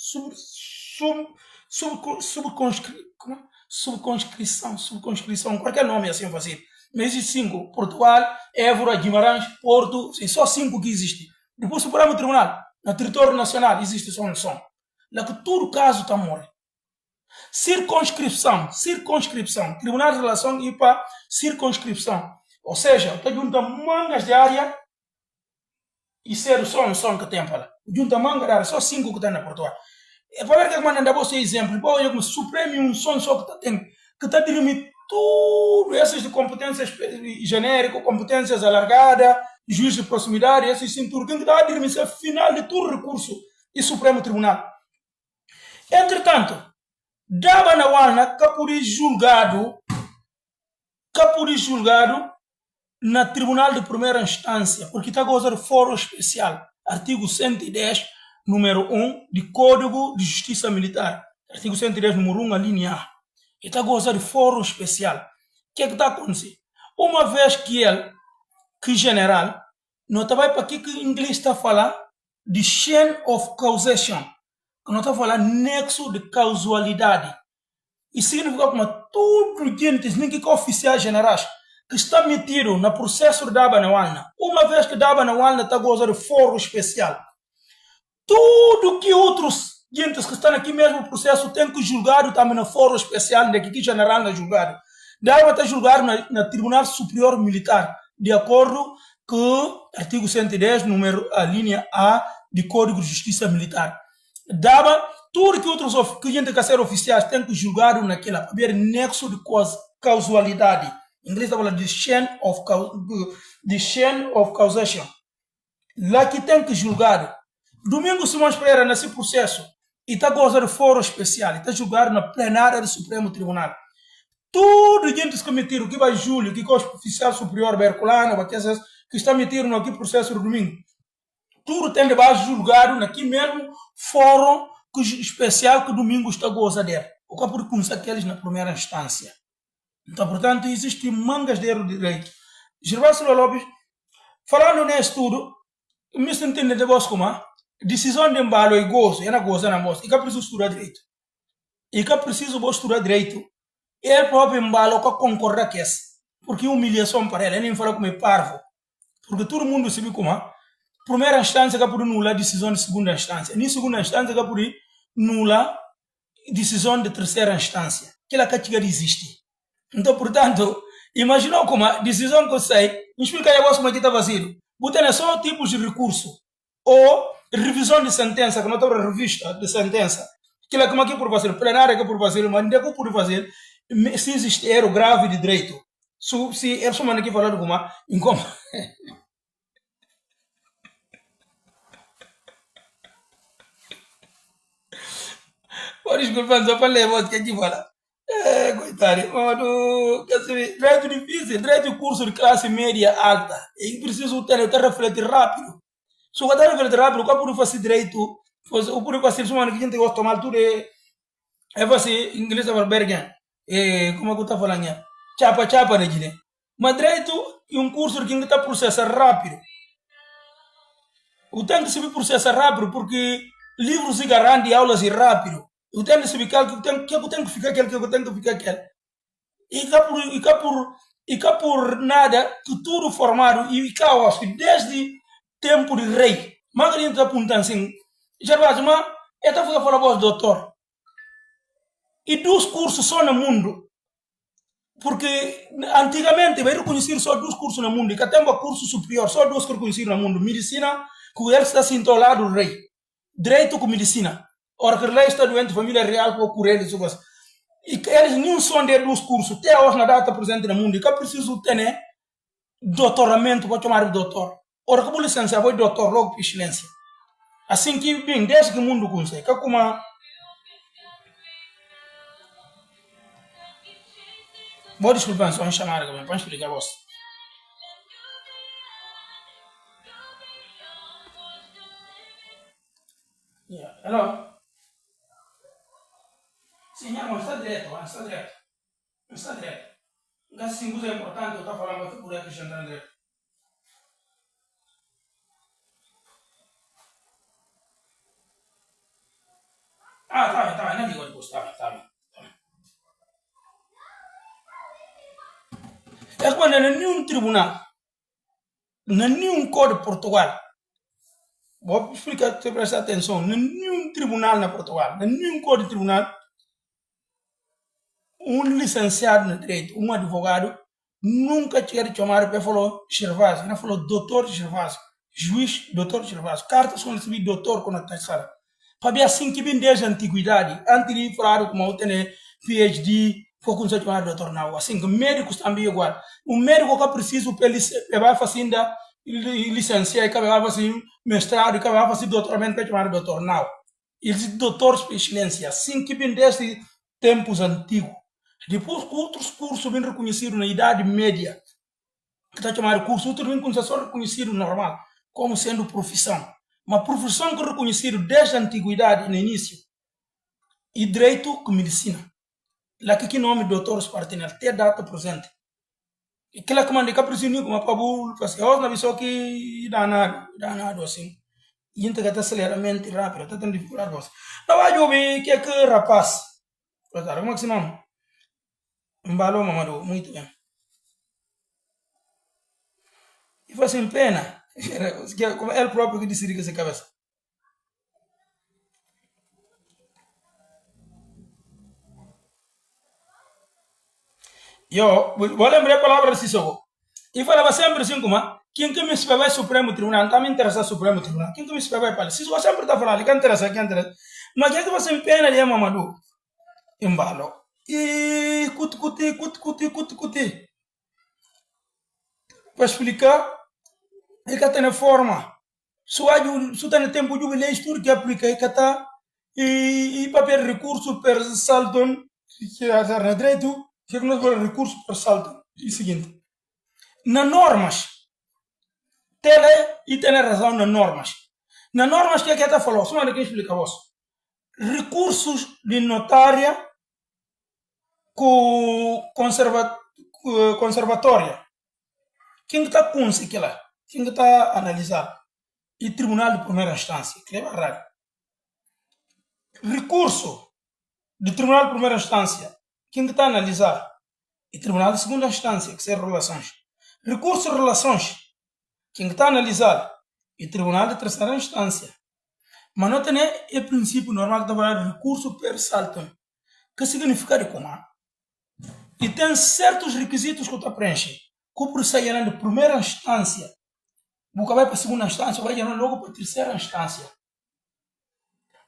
Subconscrição, qualquer nome assim fazer. Mas existe 5. Portugal, Évora, Guimarães, Porto, sim, só 5 que existe. Depois o Supremo Tribunal, no território nacional, existe só um som. Lá que todo caso está morto. Circunscrição, Tribunal de Relação e para circunscrição. Ou seja, está junto a mangas de área e ser só um som que tem para lá. Junto a manga de área, só 5 que tem na Portugal. É para ver que eu dar você exemplo. Depois eu Supremo um som só que está dirigindo tudo essas de competências genéricas, competências alargadas, juiz de proximidade, esses cinturões que está dirigindo a final de todo recurso e Supremo Tribunal. Entretanto, dava na Walna capuri julgado na Tribunal de Primeira Instância, porque está a gozar de fórum especial, artigo 110, número 1, de Código de Justiça Militar, artigo 110, número 1, a linha A. E está a gozar de fórum especial. O que é que está acontecendo? Uma vez que general, não está para aqui que o inglês está a falar de chain of causation, que não está a falar nexo de causalidade. Isso significa que tudo gente, nem que oficiais generais, que está metido no processo de Daba Nawalna, uma vez que Daba Nawalna está a gozar de fórum especial, tudo que outros gente que estão aqui mesmo no processo tem que julgar também no fórum especial, daqui que general não julgado. Dava está julgado na Tribunal Superior Militar, de acordo com o artigo 110, número a linha A de Código de Justiça Militar. Dava tudo que outros gente que ser oficiais tem que julgar naquela, para ver nexo de causalidade. Em inglês está falando de chain of causation. Lá que tem que julgar. Domingo Simões Pereira nesse processo e está gozando de fórum especial, está julgado na plenária do Supremo Tribunal. Tudo gente que metiram, que vai Júlio, que é o oficial superior Berculano, que está metido aqui processo do domingo. Tudo tem de base julgado naquele mesmo fórum especial que domingo está gozando dele. O que é por conhecer aqueles na primeira instância. Então, portanto, existem mangas de erro de direito. Gervásio Lopes, falando nesse tudo, me entende de vós como decisão de embalo e gozo, na moça, e que preciso estudar direito. E que preciso vou estudar direito. Ele próprio embalo que concorda com esse. Porque humilhação para ele nem fala como é parvo. Porque todo mundo sabe como primeira instância que por nula decisão de segunda instância. Nem segunda instância que por nula decisão de terceira instância. Aquela categoria existe. Então, portanto, imagina como a decisão que eu sei, me explica aí como é que está vazio. Botando só tipos de recurso. Ou revisão de sentença, que não está revista de sentença. Aquilo como aqui por fazer, plenária que por fazer, mas não é por fazer, se existe erro grave de direito. Se é só aqui falando como Pode desculpar, só falei, mas que aqui fala. É, coitado, mano, direito difícil, direito de curso de classe média alta. E preciso ter, refletir rápido. Se eu refletir rápido, qual por fazer direito, o por fazer isso, mano, que a gente gosta de tomar tudo é fazer inglês para bergen. Como é que eu estou falando? Chapa, né, gente? Mas direito é um curso que a gente está processar rápido. O tempo de se processar rápido, porque livros se garantem aulas e rápido. O tempo de se ficar que eu tenho que ficar aquele, que eu tenho que ficar aquele. E cá por nada, que tudo formado, e cá eu acho que desde tempo de rei, mas a gente está apontando assim, já vai, mas eu estou falando para o doutor. E dos cursos só no mundo, porque antigamente vai reconhecer só dois cursos no mundo, e que tem um curso superior, só dois que reconhecer no mundo, medicina, que ele está sentado lá do rei, direito com medicina. Ora, que o rei está doente, família real, para curar eles, e que eles não são de dois cursos, até hoje na data presente no mundo, e que preciso ter, né, doutoramento para chamar de doutor. Ora, que vou licenciar, vou doutor logo por excelência. Assim que, bem, desde que o mundo consegue, que como vou desculpar, só me chamar, para explicar a você. Yeah. Hello? Sim, amor, está direto, está direto. Está direto. Mas sim, é importante, eu estou falando aqui por acrescentar direto. Ah, tá bem, não digo depois, tá bem. É quando não nenhum tribunal, não nenhum código de Portugal, vou explicar, você prestar atenção, não nenhum tribunal na Portugal, não nenhum código de tribunal, um licenciado no direito, um advogado, nunca tinha chamado para falar Gervásio, ele falou doutor Gervásio, juiz doutor Gervásio, cartas quando recebi doutor quando está sala. Para ver assim que vem desde a antiguidade, antes de falar como eu tenho PhD, foi com o chamado doutor não, assim que médicos também igual. O médico que precisa para vai fazendo licenciar, que vai fazer mestrado, que vai fazer doutoramento para chamar doutor não. Eles doutor por excelência, assim que vem desde tempos antigos. Depois, outros cursos vêm reconhecidos na Idade Média, que está chamado curso, outros vêm só reconhecido normal, como sendo profissão. Uma profissão que é reconhecida desde a antiguidade, no início, e direito com medicina. Lá que nome doutores partem até a data presente. E que lá que manda que precisa como pabu, faz que na visão que danado assim. E então que está aceleramente rápido, está tendo dificuldade você. Não vai ouvir que é que rapaz. Como é que se nome? Embalou, mamado, muito bem. E foi sem pena. Como ele próprio que decidiu que essa cabeça. Vou lembrar a palavra de Sissoko. E falava sempre assim como, quem que me espera é o Supremo Tribunal, não está me interessando o Supremo Tribunal. Quem que me espera é para Sissoko sempre está falando, que interessa. Mas quem que você pena de Mamadou? Embalo. E cuti. Para explicar, ele que tem forma. Se tem tempo de ler tudo que aplica, ele que está e papel recurso per salton, que é a direito, que nós vamos recurso per salton. E seguinte, nas normas, tele e tem razão nas normas. Nas normas que é que está falando, só que explica vos. Recursos de notária com conservatória. Quem está com isso aqui lá? Quem está a analisar? E tribunal de primeira instância, que é raro. Recurso de tribunal de primeira instância, quem está a analisar? E tribunal de segunda instância, que são relações. Recurso de relações, quem está a analisar? E tribunal de terceira instância. Mas não tem o princípio normal de falar recurso per saltum, que significa de como? E tem certos requisitos que tu preenche. Que por sair de primeira instância, você vai para a segunda instância, vai logo para a terceira instância.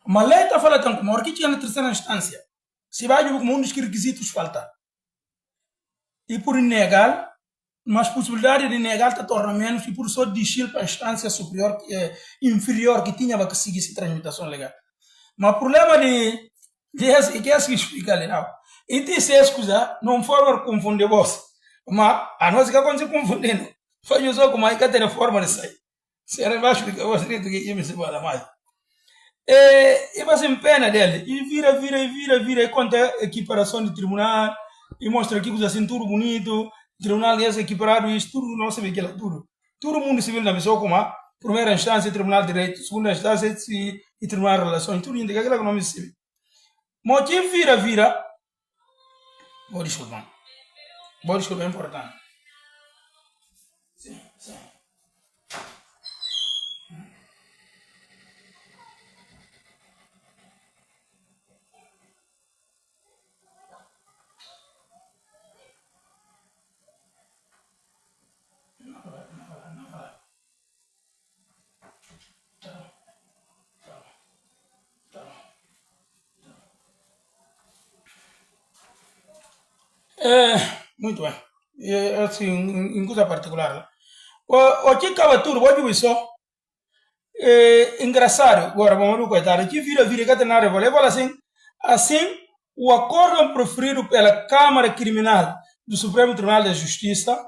Mas lei está falando como, que tinha na terceira instância, se vai ver como um dos requisitos falta. E por inegal, mas possibilidade de negar está torna menos, e por só descer para a instância superior, inferior, que tinha para conseguir essa transmutação legal. Mas o problema de que é que explica ali não. E te se escusa, não forma confundir você. Mas a nós que acontece confundindo. Faz só como aí que tem forma de sair. Se era baixo que você tem que ir me separar mais. E vai ser pena dele. E vira, e conta a equiparação de tribunal, e mostra aqui coisa assim, tudo bonito, tribunal é equiparado, isso, tudo, não sei o que lá, tudo. Todo mundo civil na pessoa como a primeira instância, tribunal de direito, segunda instância e tribunal de relações, tudo indica aquela que não me civil. Mas que vira, vou desculpar, é importante. Sim. Muito bem. Assim, em coisa particular. O que acaba tudo, pode só. Engraçado, agora vamos coitado, que vira, que tem nada a ver. Fala assim, o acordo proferido pela Câmara Criminal do Supremo Tribunal da Justiça,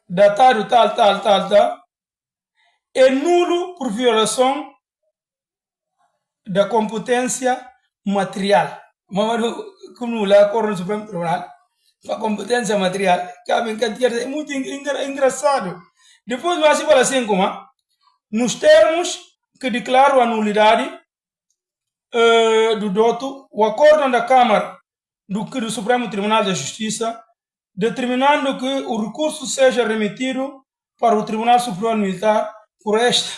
datado tal, é nulo por violação da competência material. Como o acordo do Supremo Tribunal, a competência material, é muito engraçado. Depois você fala assim, como nos termos que declaram a nulidade do doto, o acordo da Câmara do Supremo Tribunal da Justiça, determinando que o recurso seja remetido para o Tribunal Superior Militar por esta.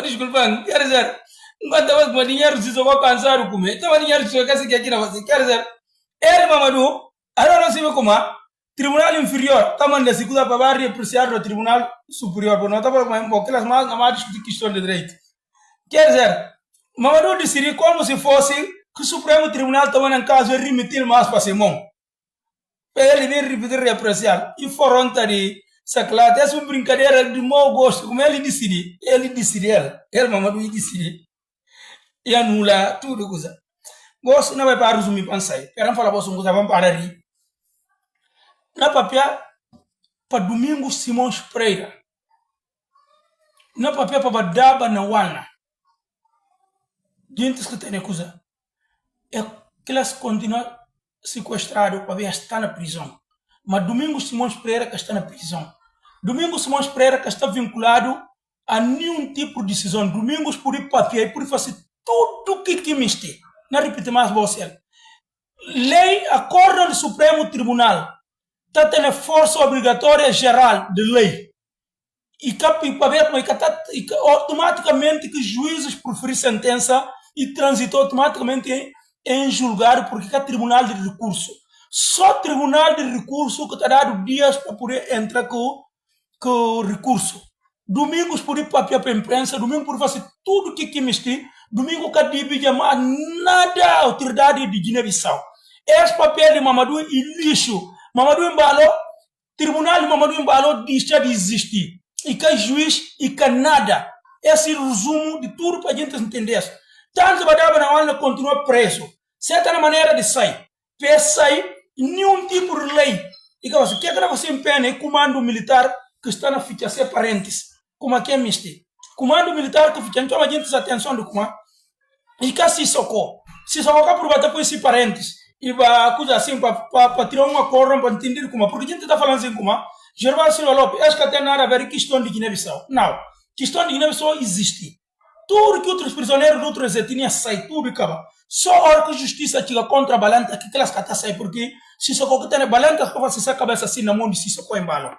Desculpa, quer dizer, enquanto estava com dinheiro, se só vai cansar o comer, estava dinheiro, se eu quer aqui na você, quer dizer, ele, Mamadou, agora não se vê como Tribunal Inferior, estamos na segunda para apreciar o Tribunal Superior, porque não estamos com aquelas mais de questão de direito. Quer dizer, Mamadou decidiu como se fosse que o Supremo Tribunal estava em caso de remitir mais para Simão. Ele vem repetir e apreciar. E foram de saclata, é uma brincadeira de mau gosto, como ele decidiu. Ele Mamadou decidiu. E anula tudo coisa. Você não vai para resumir pensar. Quero falar você coisa vamos parar aí. Na papel para Domingos Simões Pereira. Na papel para Daba na Wana. Gente que tem coisa. É que elas continuam sequestradas para ver estar na prisão. Mas Domingos Simões Pereira que está na prisão. Domingos Simões Pereira que está vinculado a nenhum tipo de decisão. Domingos por ir papel, por fazer tudo que me estiver. Não repito mais você. Lei, acordo do Supremo Tribunal, está tendo força obrigatória geral de lei. E automaticamente que juízes proferem sentença e transitam automaticamente em julgado porque é tribunal de recurso. Só tribunal de recurso que está dado dias para poder entrar com o recurso. Domingos por ir papel para a imprensa, domingo por fazer tudo que me estiver. Domingo que deve chamar nada a autoridade de Guiné-Bissau. Esse papel de Mamadou é lixo. Mamadou embalou, tribunal de Mamadou embalou deixa de existir. E que juiz e que nada. Esse resumo de tudo para a gente entender. Tanto Badaba na Wana continua preso. Certa maneira de sair. Para sair, nenhum tipo de lei. E que você quer você empenha o comando militar que está na ficha ser parentes. Como aqui é misto. Comando militar que fica, então a gente tem atenção do comando. E que se socorro por bater com esses parentes. E vai coisa assim para tirar um acordo para entender como. Porque a gente está falando assim como. Gervásio Silva Lopes, acho que até nada a ver com questão de Guiné-Bissau. Não. Questão de Guiné-Bissau existe. Tudo que outros prisioneiros de outras etnias saem, tudo acaba. Só a hora que a justiça chega contra a Balanta, que aquelas catas saem, porque se socorro que tem Balanta, que você se a cabeça assim na mão de se socorro em bala.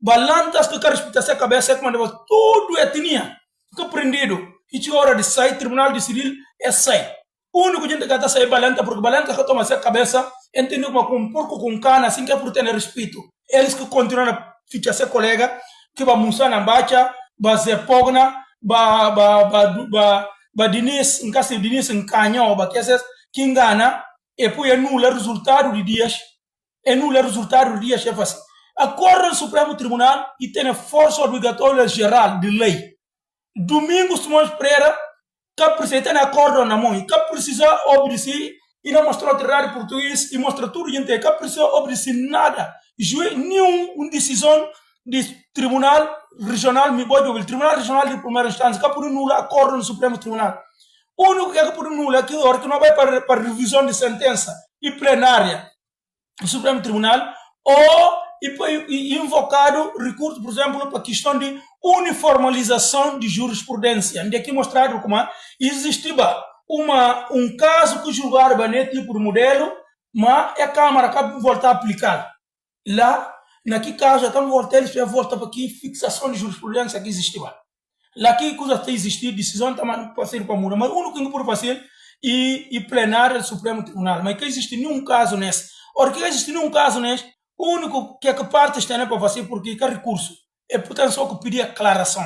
Balantas que quer respeitar a cabeça, que manda tudo etnia. Que prendido. E tinha hora de sair, tribunal de civil, é sair. O único gente que está saindo é Balanta, porque Balanta que toma a cabeça, entende como um porco com cana, assim que é por ter respeito. Eles que continuam a ficar ser colega, que vai Musa na Bacha, vai Zé Pogna, vai Diniz, em caso de Diniz em Canhão, vai que engana, e depois anula o resultado de dias. Anula o resultado de dias, é fácil. Acordo do Supremo Tribunal e tem força obrigatória geral de lei. Domingo, Simões Pereira, que precisa ter acordo na mão, que precisa obedecer, e não mostrou o terrário português, e mostra tudo, gente, que precisa obedecer nada. Nenhuma decisão do Tribunal Regional, o Tribunal Regional de Primeira Instância, que por anular acordo no Supremo Tribunal. O único que é por anular, que não vai para revisão de sentença e plenária do Supremo Tribunal, ou invocado recurso, por exemplo, para a questão de uniformalização de jurisprudência. Onde aqui mostrado como existia um caso que julgaram nesse tipo de modelo, mas a Câmara acaba de voltar a aplicar. Lá, naquele caso, já estamos voltando a voltar para aqui, fixação de jurisprudência que existia. Lá que coisa tem existido, decisão também pode ser para mudar, mas o único que pode fazer é plenária do Supremo Tribunal. Mas que existe nenhum caso nesse. Ora, que existe nenhum caso nesse, o único que parte está para fazer, porque é recurso. É, portanto, só que pedir aclaração.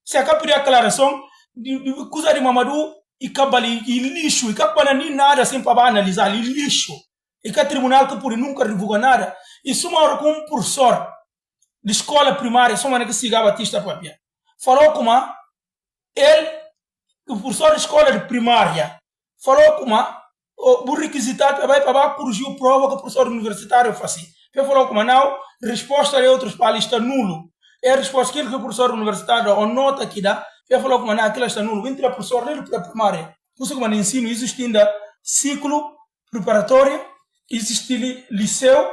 Se a pedir aclaração, coisa de Mamadou, e cabali, e lixo, e que nem nada assim para analisar, e lixo. E que tribunal que por nunca divulga nada. E suma com um professor de escola primária, só que siga Batista Papia. Falou como ele, o professor de escola de primária, falou como o requisitado vai para corrigir a prova que o professor universitário faz. Ele falou como não, resposta de outros países está nulo. É a resposta que o professor universitário, ou nota que dá, ele falou como não, aquilo está nulo. Entre a professor de primária, isso como ensino, existe ainda ciclo preparatório, existe liceu,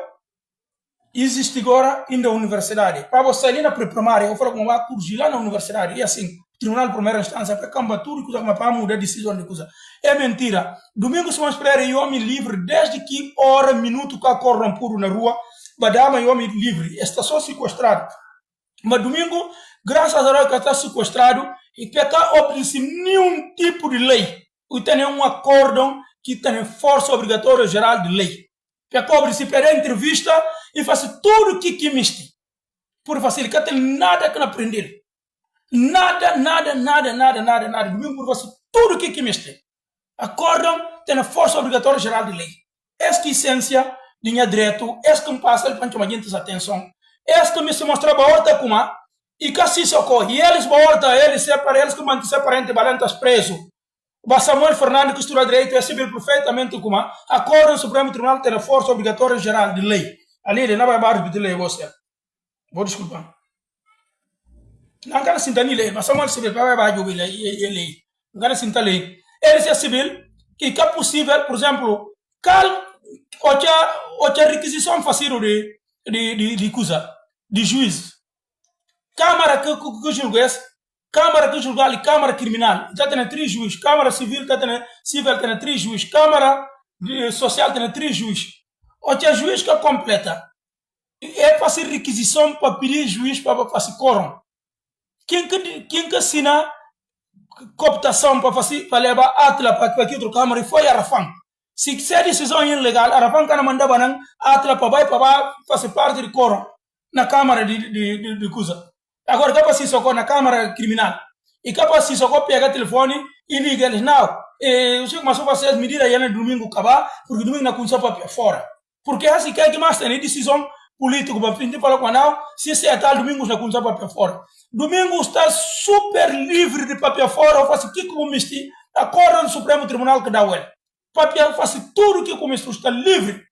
existe agora ainda a universidade. Para você ali na pré-primária, eu falo como vai corrigir lá na universidade. E assim, tribunal de primeira instância, para cambar tudo, para mudar a decisão de coisa. É mentira. Domingo, Simões Pereira e homem livre, desde que hora, minuto que acordam puro na rua, Badama e homem livre, está só sequestrado. Mas domingo, graças a Deus que está sequestrado, e que está obedece nenhum tipo de lei. E tem um acordo que tem força obrigatória geral de lei. Que obedece para a entrevista e faz tudo o que miste. Por facilitar, tem nada que não aprender. Nada. Domingo por fazer tudo o que miste. Acordam, tem a força obrigatória geral de lei. Essa que essência de minha direito, essa que me passa para chamar gente atenção. Essa que me se mostra a outra como e que assim socorre. E eles voltam, eles que mantêm separante balanças preso. O Samuel Fernandes, que estuda direito, é saber perfeitamente como acordo no Supremo Tribunal tem a força obrigatória geral de lei. Ali ele não vai mais repetir lei você. Vou desculpar. Não quero sentar nem lei, mas Samuel Civil vai jogar lei. Não quero sentar lei. Eles é civil que é possível, por exemplo, outra requisição fácil de coisa, de juiz. Câmara que julga essa, Câmara que julga ali, Câmara criminal, já tem 3 juízes, Câmara civil tem 3 juízes, Câmara social tem 3 juízes. Outra juiz que completa, é fazer requisição para pedir juiz para fazer quórum. Quem que assina cooptação para levar atla para que outro Câmara e foi a Arafan. Se é decisão ilegal, a Arafan can mandava não atla para fazer parte de quórum na Câmara de coisa. Agora, capaz se socorrer na Câmara Criminal. E capaz se socorrer pegar telefone e liga eles. Não, eu sei que mas só fazer as medidas aí no domingo acabar, porque domingo não começa para fora. Porque assim que é que mais tem decisão política para frente falar com não, se é tal domingo não começa para fora. Domingo está super livre de papel fora, eu faço o que como misti, acorda no Supremo Tribunal que dá o ele. Papel faz tudo o que como misti, está livre.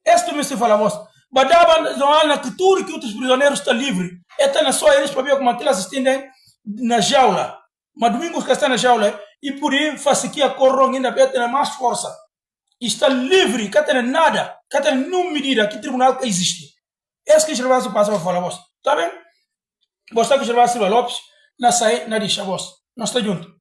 Este me se fala a voz. Badaba na que tudo que outros prisioneiros estão livres. É só eles para ver como aqueles assistem na jaula. Mas domingos que estão na jaula e por aí faz que a corrão ainda tem mais força. Está livre, que tem nada, que tem nenhuma medida que tribunal que existe. Esse que Gervásio passa para falar a voz. Tá bem? Você que Gervásio Silva Lopes, na saída, na deixa a voz. Nós estamos juntos.